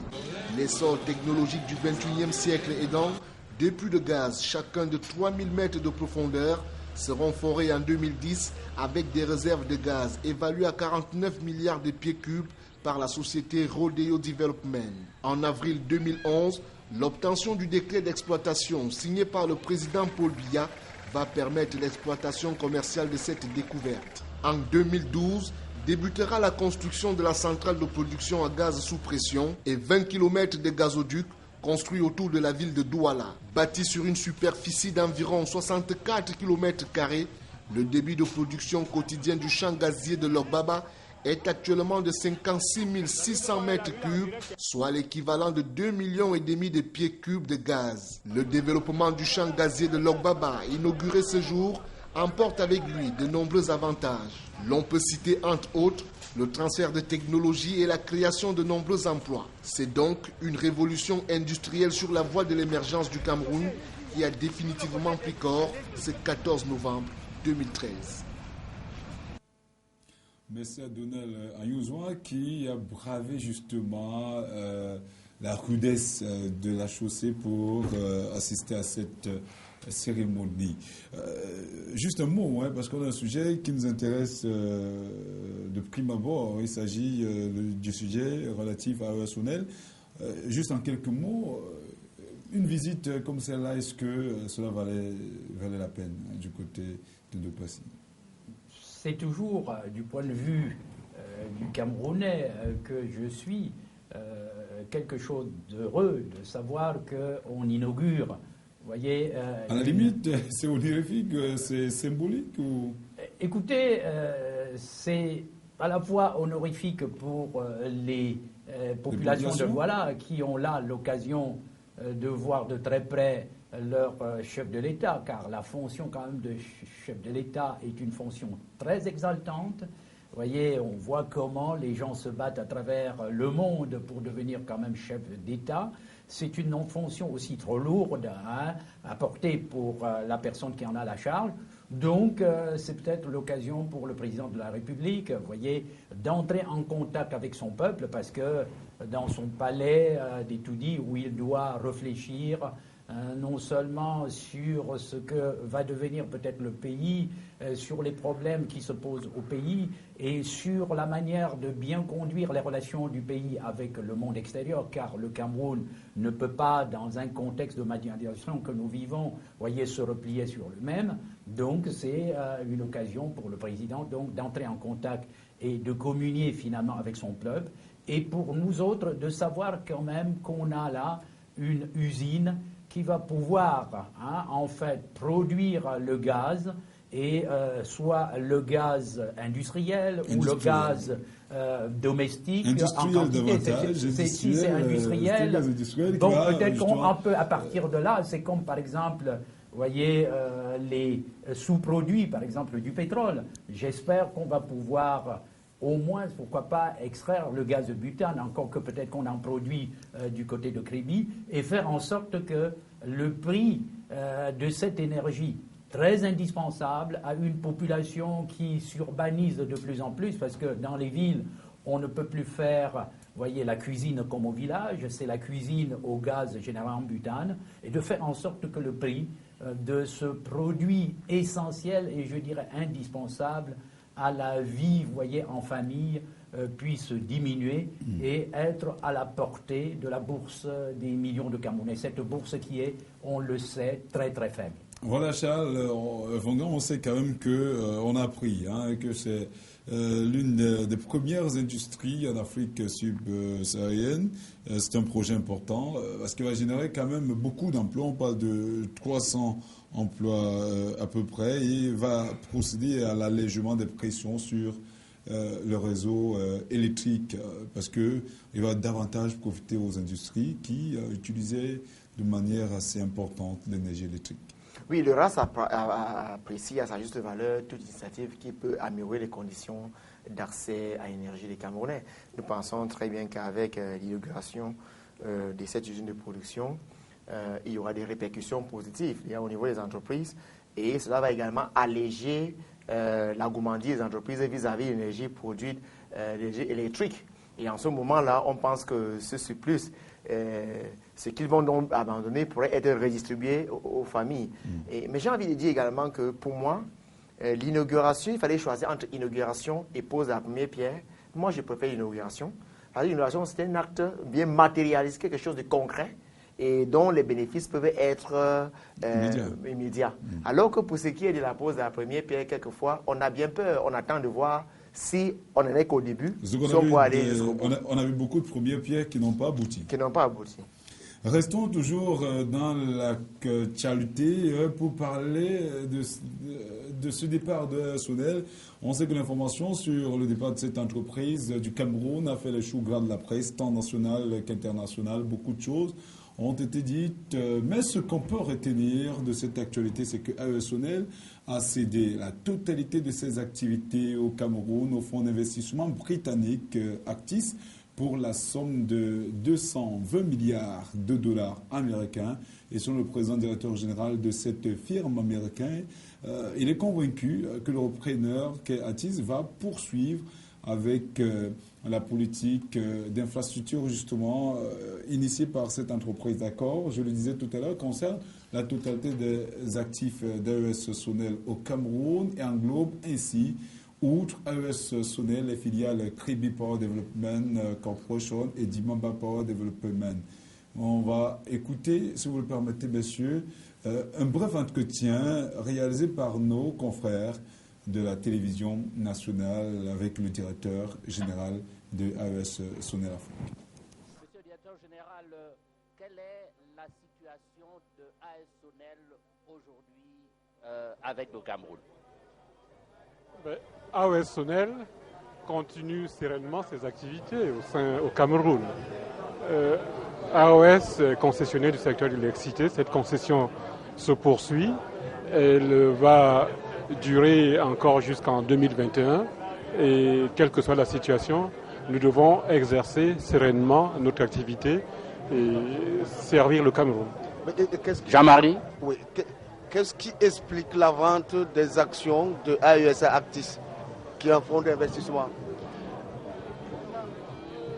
L'essor technologique du 21e siècle aidant, deux puits de gaz, chacun de 3000 mètres de profondeur, seront forés en 2010 avec des réserves de gaz évaluées à 49 milliards de pieds cubes par la société Rodeo Development. En avril 2011, l'obtention du décret d'exploitation signé par le président Paul Biya va permettre l'exploitation commerciale de cette découverte. En 2012, débutera la construction de la centrale de production à gaz sous pression et 20 km de gazoducs construit autour de la ville de Douala. Bâti sur une superficie d'environ 64 km², le débit de production quotidien du champ gazier de Logbaba est actuellement de 56 600 m3, soit l'équivalent de 2,5 millions de pieds cubes de gaz. Le développement du champ gazier de Logbaba, inauguré ce jour, emporte avec lui de nombreux avantages. L'on peut citer entre autres le transfert de technologie et la création de nombreux emplois. C'est donc une révolution industrielle sur la voie de l'émergence du Cameroun qui a définitivement pris corps ce 14 novembre 2013. Merci à Donald Ayouzoua qui a bravé justement la rudesse de la chaussée pour assister à cette cérémonie. Juste un mot, parce qu'on a un sujet qui nous intéresse de prime abord. Il s'agit du sujet relatif à ESONEL. Juste en quelques mots, une visite comme celle-là, est-ce que cela valait la peine du côté de nos patients? C'est toujours, du point de vue du Camerounais que je suis, quelque chose d'heureux de savoir qu'on inaugure. Vous voyez, à la limite, c'est honorifique, c'est symbolique ou... Écoutez, c'est à la fois honorifique pour les populations de Douala qui ont là l'occasion de voir de très près leur chef de l'État, car la fonction quand même de chef de l'État est une fonction très exaltante. Vous voyez, on voit comment les gens se battent à travers le monde pour devenir quand même chef d'État. C'est une fonction aussi trop lourde à porter pour la personne qui en a la charge. Donc, c'est peut-être l'occasion pour le président de la République, vous voyez, d'entrer en contact avec son peuple, parce que dans son palais d'Etoudi, où il doit réfléchir non seulement sur ce que va devenir peut-être le pays, sur les problèmes qui se posent au pays et sur la manière de bien conduire les relations du pays avec le monde extérieur, car le Cameroun ne peut pas, dans un contexte de mondialisation que nous vivons, voyez, se replier sur lui-même. Donc c'est une occasion pour le président donc d'entrer en contact et de communier finalement avec son peuple, et pour nous autres de savoir quand même qu'on a là une usine qui va pouvoir en fait produire le gaz, et soit le gaz industriel ou le gaz domestique. Industriel davantage. Si c'est industriel, donc peut-être qu'on peut, à partir de là, c'est comme par exemple, vous voyez, les sous-produits, par exemple du pétrole. J'espère qu'on va pouvoir au moins, pourquoi pas, extraire le gaz de butane, encore que peut-être qu'on en produit du côté de Kribi, et faire en sorte que le prix de cette énergie très indispensable à une population qui s'urbanise de plus en plus, parce que dans les villes, on ne peut plus faire, vous voyez, la cuisine comme au village, c'est la cuisine au gaz généré en butane, et de faire en sorte que le prix de ce produit essentiel et je dirais indispensable à la vie, vous voyez, en famille, puisse diminuer et être à la portée de la bourse des millions de Camerounais. Cette bourse qui est, on le sait, très très faible. Voilà Charles, on sait quand même qu'on a appris que c'est l'une des premières industries en Afrique subsaharienne. C'est un projet important parce qu'il va générer quand même beaucoup d'emplois. On parle de 300 emplois à peu près, et va procéder à l'allègement des pressions sur le réseau électrique parce qu'il va davantage profiter aux industries qui utilisaient de manière assez importante l'énergie électrique. Oui, le RAS apprécie à sa juste valeur toute initiative qui peut améliorer les conditions d'accès à l'énergie des Camerounais. Nous pensons très bien qu'avec l'inauguration de cette usine de production, il y aura des répercussions positives au niveau des entreprises, et cela va également alléger la gourmandise des entreprises vis-à-vis de l'énergie produite, l'énergie électrique. Et en ce moment-là, on pense que ce surplus, ce qu'ils vont donc abandonner pourrait être redistribué aux familles. Mais j'ai envie de dire également que pour moi, l'inauguration, il fallait choisir entre inauguration et pose la première pierre. Moi, je préfère l'inauguration. L'inauguration, c'est un acte bien matérialiste, quelque chose de concret, et dont les bénéfices peuvent être immédiats. Alors que pour ce qui est de la pose de la première pierre, quelquefois, on a bien peur, on attend de voir si on n'en est qu'au début, si on peut aller jusqu'au bout. On a vu beaucoup de premières pierres qui n'ont pas abouti. Restons toujours dans l'actualité pour parler de ce départ de SONEL. On sait que l'information sur le départ de cette entreprise du Cameroun a fait les choux gras de la presse, tant nationale qu'internationale. Beaucoup de choses ont été dites, mais ce qu'on peut retenir de cette actualité, c'est que AESONEL a cédé la totalité de ses activités au Cameroun au fonds d'investissement britannique Actis, pour la somme de 220 milliards de dollars américains. Et selon le président directeur général de cette firme américaine, il est convaincu que le repreneur qu'est Actis va poursuivre avec la politique d'infrastructure justement initiée par cette entreprise. D'accord, je le disais tout à l'heure, concerne la totalité des actifs d'AES Sonel au Cameroun et englobe ainsi, outre AES Sonel, les filiales Kribi Power Development Corporation et Dimamba Power Development. On va écouter, si vous le permettez, messieurs, un bref entretien réalisé par nos confrères de la télévision nationale avec le directeur général de AES Sonel Afrique. Monsieur le directeur général, quelle est la situation de AES Sonel aujourd'hui avec le Cameroun? AES Sonel continue sereinement ses activités au Cameroun. AES, concessionnaire du secteur de l'électricité, cette concession se poursuit. Elle va durer encore jusqu'en 2021 et quelle que soit la situation, nous devons exercer sereinement notre activité et servir le Cameroun. Jean-Marie? Oui. Qu'est-ce qui explique la vente des actions de AES à Actis, qui est un fonds d'investissement?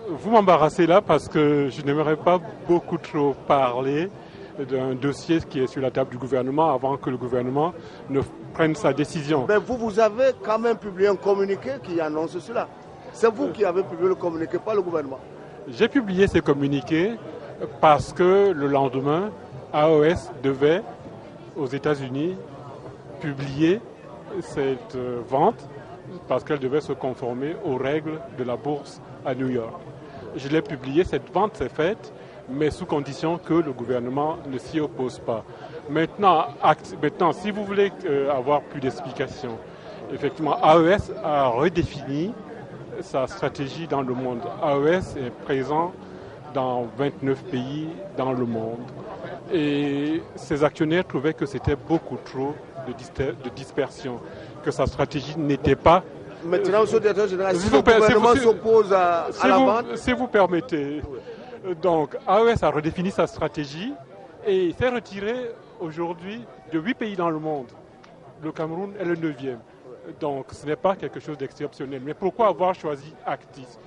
Vous m'embarrassez là parce que je n'aimerais pas beaucoup trop parler d'un dossier qui est sur la table du gouvernement avant que le gouvernement ne prenne sa décision. Mais vous avez quand même publié un communiqué qui annonce cela. C'est vous qui avez publié le communiqué, pas le gouvernement. J'ai publié ces communiqués parce que le lendemain, AES devait, aux États-Unis, publier cette vente parce qu'elle devait se conformer aux règles de la bourse à New York. Je l'ai publié, cette vente s'est faite, mais sous condition que le gouvernement ne s'y oppose pas. Maintenant, si vous voulez avoir plus d'explications, effectivement, AES a redéfini sa stratégie dans le monde. AES est présent dans 29 pays dans le monde. Et ses actionnaires trouvaient que c'était beaucoup trop de dispersion, que sa stratégie n'était pas... Maintenant, monsieur le directeur général, si le gouvernement s'oppose à la vente... Si vous permettez, donc AES a redéfini sa stratégie et s'est retiré aujourd'hui de 8 pays dans le monde. Le Cameroun est le 9e. Donc ce n'est pas quelque chose d'exceptionnel. Mais pourquoi avoir choisi Actis?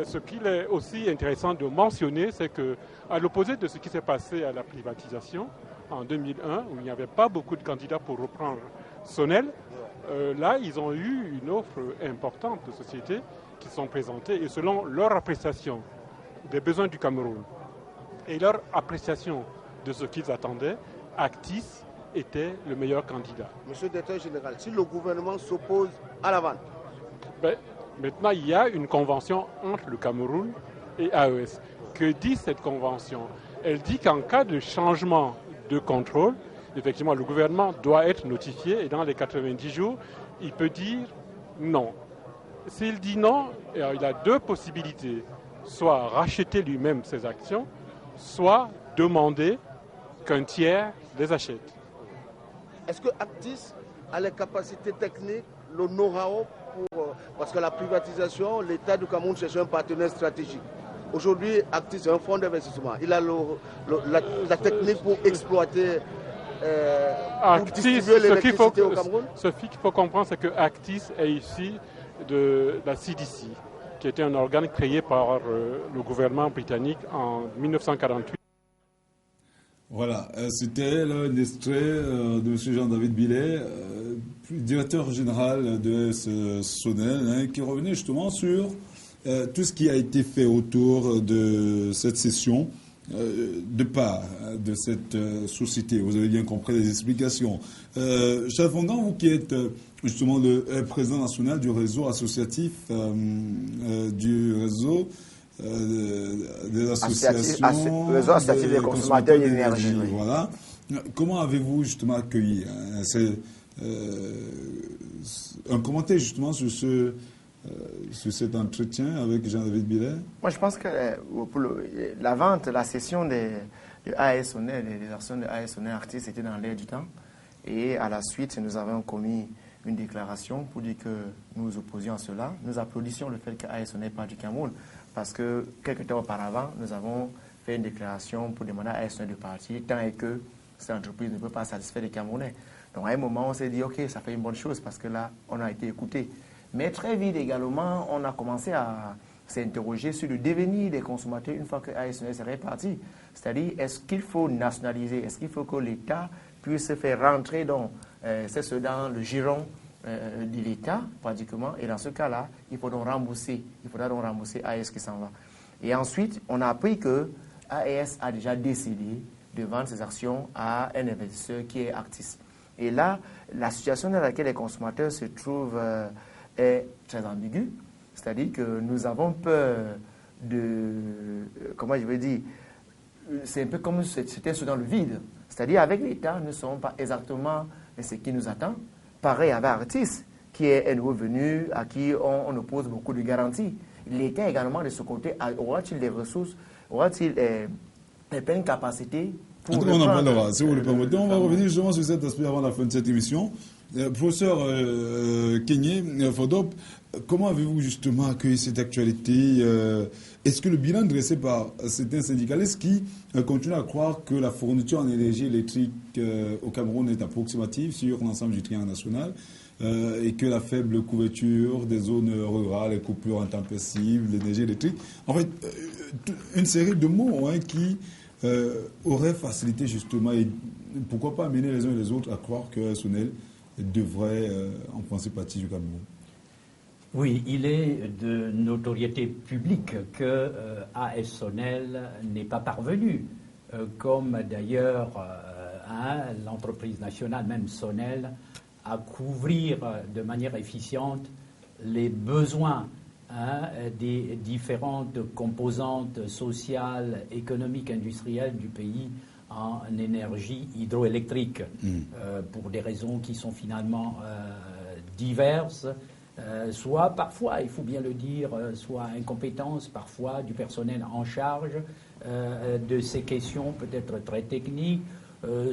Ce qu'il est aussi intéressant de mentionner, c'est qu'à l'opposé de ce qui s'est passé à la privatisation en 2001, où il n'y avait pas beaucoup de candidats pour reprendre Sonel, là, ils ont eu une offre importante de sociétés qui sont présentées et selon leur appréciation des besoins du Cameroun et leur appréciation de ce qu'ils attendaient, Actis était le meilleur candidat. Monsieur le directeur général, si le gouvernement s'oppose à la vente, maintenant, il y a une convention entre le Cameroun et AES. Que dit cette convention? Elle dit qu'en cas de changement de contrôle, effectivement, le gouvernement doit être notifié et dans les 90 jours, il peut dire non. S'il dit non, il a deux possibilités. Soit racheter lui-même ses actions, soit demander qu'un tiers les achète. Est-ce que Actis a les capacités techniques, le know-how parce que la privatisation, l'État du Cameroun cherche un partenaire stratégique. Aujourd'hui, Actis est un fonds d'investissement. Il a la technique pour exploiter, pour distribuer l'électricité au Cameroun. Ce qu'il faut comprendre, c'est que Actis est issu de la CDC, qui était un organe créé par le gouvernement britannique en 1948. Voilà, c'était un extrait de M. Jean-David Billet, directeur général de Sonel, qui revenait justement sur tout ce qui a été fait autour de cette session de part de cette société. Vous avez bien compris les explications. Chef Fongan, vous qui êtes justement le président national du réseau associatif, du réseau des associations, réseau associatif des consommateurs d'énergie. Oui. Voilà. Comment avez-vous justement accueilli un commentaire justement sur cet entretien avec Jean-David Billet? Moi, je pense que pour la vente, la cession de AES Sonel, des actions de AES Sonel Actis, c'était dans l'air du temps. Et à la suite, nous avons commis une déclaration pour dire que nous nous opposions à cela. Nous applaudissions le fait que AS Sonel parte du Cameroun parce que quelques temps auparavant, nous avons fait une déclaration pour demander à AS Sonel de partir tant et que cette entreprise ne peut pas satisfaire les Camerounais. Donc à un moment, on s'est dit, OK, ça fait une bonne chose parce que là, on a été écouté. Mais très vite également, on a commencé à s'interroger sur le devenir des consommateurs une fois que AS Sonel serait parti. C'est-à-dire, est-ce qu'il faut nationaliser? Est-ce qu'il faut que l'État puisse faire rentrer dans le giron de l'État, pratiquement? Et dans ce cas-là, il faudra donc rembourser AS qui s'en va. Et ensuite, on a appris que AS a déjà décidé de vendre ses actions à un investisseur qui est Actis. Et là, la situation dans laquelle les consommateurs se trouvent est très ambiguë. C'est-à-dire que nous avons peur de... Comment je veux dire? C'est un peu comme si c'était dans le vide. C'est-à-dire avec l'État, nous ne savons pas exactement ce qui nous attend. Pareil avec Actis, qui est un nouveau venu, à qui on oppose beaucoup de garanties. L'État également, de ce côté, aura-t-il des ressources? Aura-t-il les pleines capacités pour... On en parlera, si vous le permettez. On va revenir justement sur cet aspect avant la fin de cette émission. Professeur Kenyé Fodop, comment avez-vous justement accueilli cette actualité? Est-ce que le bilan dressé par certains syndicalistes qui continuent à croire que la fourniture en énergie électrique au Cameroun est approximative sur l'ensemble du triangle national et que la faible couverture des zones rurales, les coupures intempestives, l'énergie électrique, en fait, une série de mots qui auraient facilité justement et pourquoi pas amener les uns et les autres à croire que Sonel devrait en principe partir du Cameroun? Oui, il est de notoriété publique que AS Sonel n'est pas parvenu, comme d'ailleurs l'entreprise nationale, même Sonel, à couvrir de manière efficiente les besoins des différentes composantes sociales, économiques, industrielles du pays en énergie hydroélectrique, pour des raisons qui sont finalement diverses, soit parfois, il faut bien le dire, soit incompétence, parfois du personnel en charge de ces questions peut-être très techniques,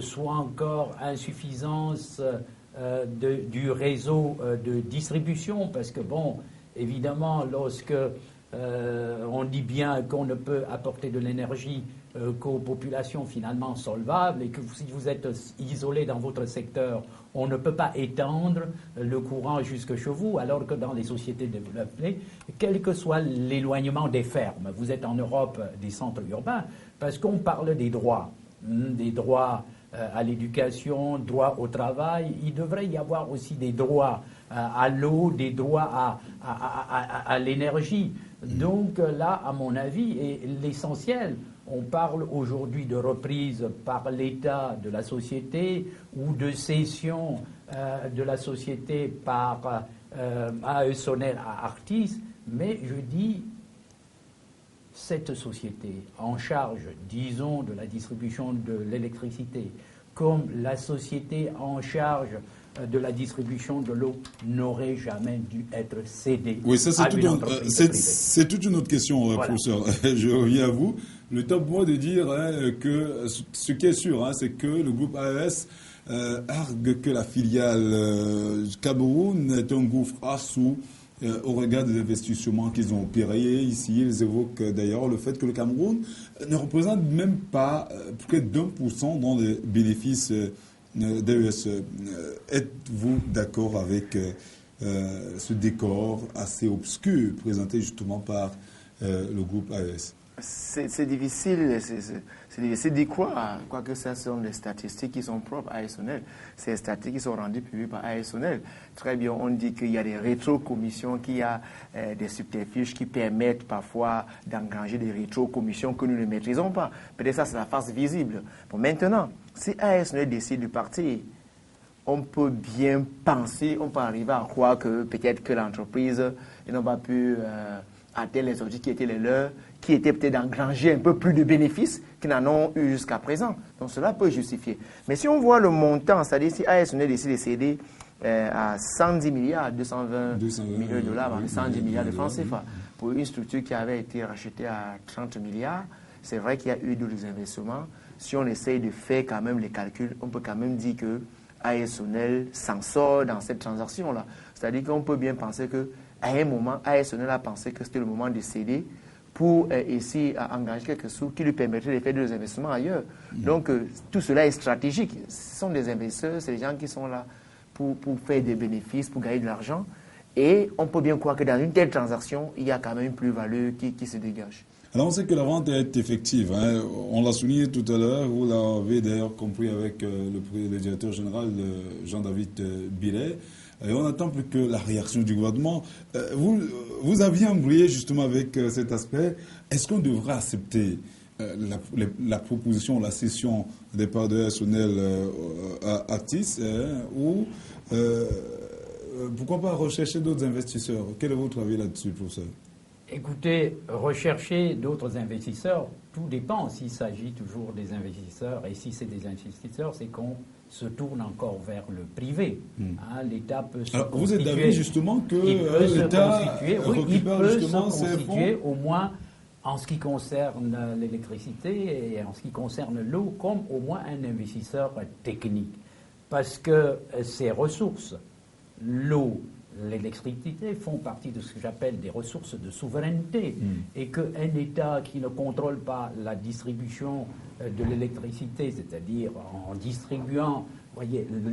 soit encore insuffisance du réseau de distribution, parce que bon, évidemment, lorsque on dit bien qu'on ne peut apporter de l'énergie qu'aux populations finalement solvables et que si vous êtes isolé dans votre secteur, on ne peut pas étendre le courant jusque chez vous, alors que dans les sociétés développées, quel que soit l'éloignement des fermes, vous êtes en Europe des centres urbains, parce qu'on parle des droits à l'éducation, droits au travail, il devrait y avoir aussi des droits à l'eau, des droits à l'énergie. Donc là, à mon avis, est l'essentiel. On parle aujourd'hui de reprise par l'État de la société ou de cession de la société par AS Sonel à Actis, mais je dis cette société en charge, disons, de la distribution de l'électricité, comme la société en charge de la distribution de l'eau n'aurait jamais dû être cédée. Oui, ça c'est toute une autre question, voilà. Professeur. Je reviens à vous. Le temps pour moi de dire que ce qui est sûr, c'est que le groupe AES argue que la filiale Cameroun est un gouffre à sous au regard des investissements qu'ils ont opérés. Ici, ils évoquent d'ailleurs le fait que le Cameroun ne représente même pas près d'1% dans les bénéfices d'AES. Êtes-vous d'accord avec ce décor assez obscur présenté justement par le groupe AES? C'est difficile, c'est difficile d'y croire, quoique ce sont des statistiques qui sont propres à AS Sonel. Ces statistiques qui sont rendues publiques par AS Sonel. Très bien, on dit qu'il y a des rétro-commissions, qu'il y a des subterfuges qui permettent parfois d'engranger des rétro-commissions que nous ne maîtrisons pas. Peut-être ça, c'est la face visible. Bon, maintenant, si AS Sonel décide de partir, on peut bien penser, on peut arriver à croire que peut-être que l'entreprise n'a pas pu atteindre les objectifs qui étaient les leurs, qui étaient peut-être d'engranger un peu plus de bénéfices qu'ils n'en ont eu jusqu'à présent. Donc cela peut justifier. Mais si on voit le montant, c'est-à-dire si AS Sonel décide de céder à 110 milliards, 220 millions de dollars, 110 milliards de francs CFA, pour une structure qui avait été rachetée à 30 milliards, c'est vrai qu'il y a eu d'autres investissements. Si on essaye de faire quand même les calculs, on peut quand même dire que AS Sonel s'en sort dans cette transaction-là. C'est-à-dire qu'on peut bien penser qu'à un moment, AS Sonel a pensé que c'était le moment de céder pour essayer à engager quelques sous qui lui permettraient de faire des investissements ailleurs. Donc, tout cela est stratégique. Ce sont des investisseurs, c'est des gens qui sont là pour faire des bénéfices, pour gagner de l'argent. Et on peut bien croire que dans une telle transaction, il y a quand même une plus-value qui se dégage. Alors on sait que la vente est effective. Hein. On l'a souligné tout à l'heure, vous l'avez d'ailleurs compris avec le directeur général Jean-David Biret. Et on n'attend plus que la réaction du gouvernement. Vous aviez embrouillé justement avec cet aspect. Est-ce qu'on devrait accepter la proposition, la cession des parts de Sonel à Actis ou pourquoi pas rechercher d'autres investisseurs? Quel est votre avis là-dessus, professeur? Écoutez, rechercher d'autres investisseurs, tout dépend s'il s'agit toujours des investisseurs. Et si c'est des investisseurs, c'est qu'on se tourne encore vers le privé. Hein, l'État peut se constituer. Vous êtes d'avis justement que l'État récupère justement ces fonds, au moins en ce qui concerne l'électricité et en ce qui concerne l'eau, comme au moins un investisseur technique. Parce que ces ressources, l'eau, l'électricité font partie de ce que j'appelle des ressources de souveraineté et qu'un État qui ne contrôle pas la distribution de l'électricité, c'est-à-dire en distribuant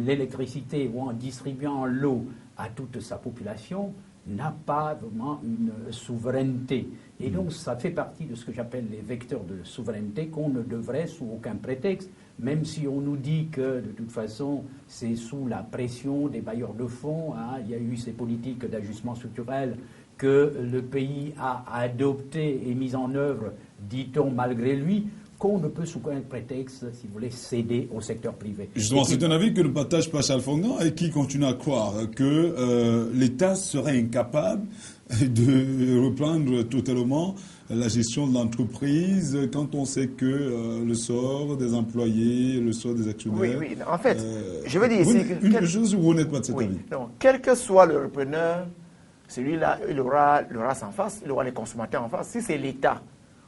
l'électricité ou en distribuant l'eau à toute sa population, n'a pas vraiment une souveraineté. Et donc ça fait partie de ce que j'appelle les vecteurs de souveraineté qu'on ne devrait sous aucun prétexte, même si on nous dit que de toute façon c'est sous la pression des bailleurs de fonds, hein, il y a eu ces politiques d'ajustement structurel que le pays a adopté et mis en œuvre, dit-on malgré lui, qu'on ne peut sous aucun prétexte, si vous voulez, céder au secteur privé. Justement, c'est un avis que ne partage pas Charles Fongan et qui continue à croire que l'État serait incapable de reprendre totalement la gestion de l'entreprise quand on sait que le sort des employés, le sort des actionnaires... Oui, en fait, je veux dire ici... Une chose où vous n'êtes pas de cet avis. Non, quel que soit le repreneur, celui-là, il aura en face, il aura les consommateurs en face. Si c'est l'État,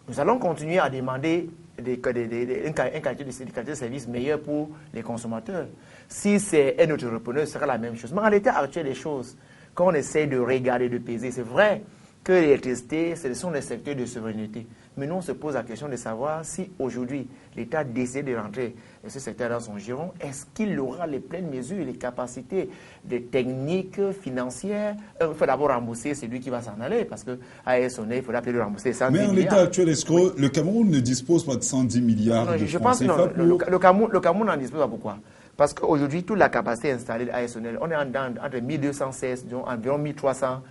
nous allons continuer à demander une qualité de service meilleure pour les consommateurs. Si c'est un autre repreneur, ce sera la même chose. Mais en l'état actuel des choses, quand on essaie de regarder, de peser, c'est vrai que l'électricité, ce sont des secteurs de souveraineté. Mais nous, on se pose la question de savoir si aujourd'hui l'État décide de rentrer ce secteur dans son giron, est-ce qu'il aura les pleines mesures et les capacités, des techniques financières? Il faut d'abord rembourser celui qui va s'en aller, parce que à Sonel, il faudra peut-être le rembourser 110 milliards. Mais en l'état actuel, est-ce que le Cameroun ne dispose pas de 110 milliards de francs? Je pense que non, le Cameroun n'en dispose pas. Pourquoi? Parce qu'aujourd'hui, toute la capacité installée à Sonel, on est entre 1216, environ 1300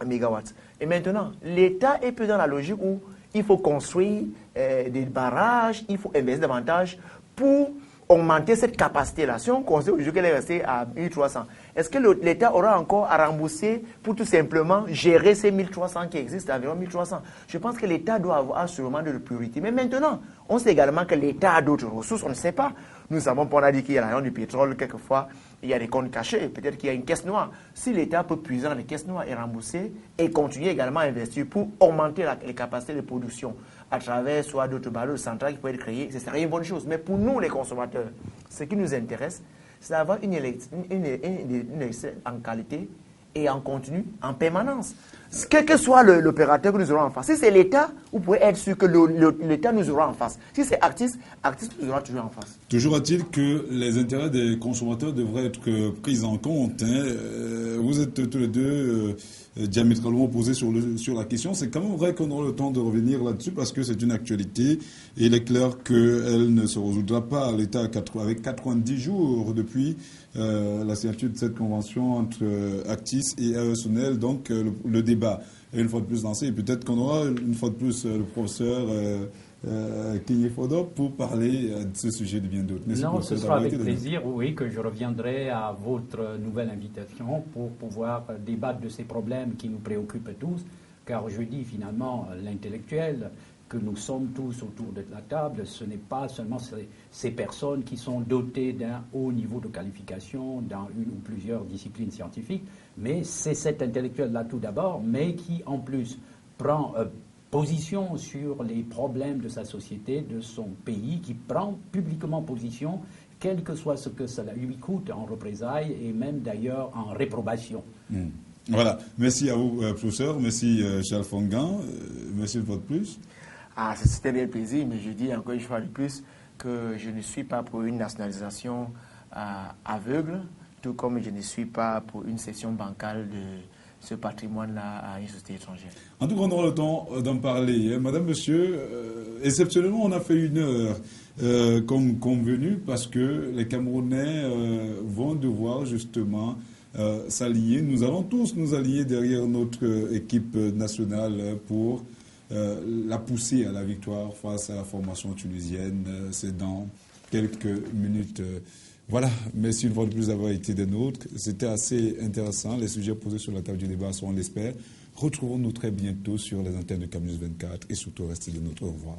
mégawatts. Et maintenant, l'État est plus dans la logique où il faut construire des barrages, il faut investir davantage pour augmenter cette capacité-là. Si on considère aujourd'hui qu'elle est restée à 1300, est-ce que l'État aura encore à rembourser pour tout simplement gérer ces 1300 qui existent, environ 1300? Je pense que l'État doit avoir sûrement de priorité. Mais maintenant, on sait également que l'État a d'autres ressources, on ne sait pas. Nous savons, on a dit qu'il y a l'argent du pétrole, quelquefois, il y a des comptes cachés, peut-être qu'il y a une caisse noire. Si l'État peut puiser dans les caisses noires et rembourser et continuer également à investir pour augmenter les capacités de production à travers soit d'autres barreaux centrales qui peuvent être créées, ce serait une bonne chose. Mais pour nous, les consommateurs, ce qui nous intéresse, c'est d'avoir une électricité en qualité et en continu, en permanence. Quel que soit l'opérateur que nous aurons en face, si c'est l'État, vous pouvez être sûr que l'État nous aura en face. Si c'est Actis nous aura toujours en face. Toujours est-il que les intérêts des consommateurs devraient être pris en compte. Hein. Vous êtes tous les deux diamétralement opposés sur la question. C'est quand même vrai qu'on aura le temps de revenir là-dessus parce que c'est une actualité. Et il est clair qu'elle ne se résoudra pas à l'État avec 90 jours depuis la signature de cette convention entre Actis et AS Sonel. Donc le débat est une fois de plus lancé. Et peut-être qu'on aura une fois de plus le professeur Kenye Fodo pour parler de ce sujet de bien d'autres. Non, ce sera avec plaisir, oui, que je reviendrai à votre nouvelle invitation pour pouvoir débattre de ces problèmes qui nous préoccupent tous, car je dis finalement l'intellectuel que nous sommes tous autour de la table, ce n'est pas seulement ces personnes qui sont dotées d'un haut niveau de qualification dans une ou plusieurs disciplines scientifiques, mais c'est cet intellectuel-là tout d'abord, mais qui en plus prend position sur les problèmes de sa société, de son pays, qui prend publiquement position, quel que soit ce que cela lui coûte en représailles et même d'ailleurs en réprobation. Voilà. Merci à vous, professeur. Merci, Charles Fongan. Merci de votre plus. C'était bien plaisir, mais je dis encore une fois de plus que je ne suis pas pour une nationalisation aveugle, tout comme je ne suis pas pour une cession bancale de ce patrimoine-là à une société étrangère. En tout cas, on aura le temps d'en parler. Madame, monsieur, exceptionnellement, on a fait 1 heure comme convenu parce que les Camerounais vont devoir justement s'allier. Nous allons tous nous allier derrière notre équipe nationale pour la pousser à la victoire face à la formation tunisienne. C'est dans quelques minutes. Voilà, merci une fois de plus d'avoir été des nôtres. C'était assez intéressant. Les sujets posés sur la table du débat sont, on l'espère. Retrouvons-nous très bientôt sur les antennes de CamNews 24 et surtout restez de notre. Au revoir.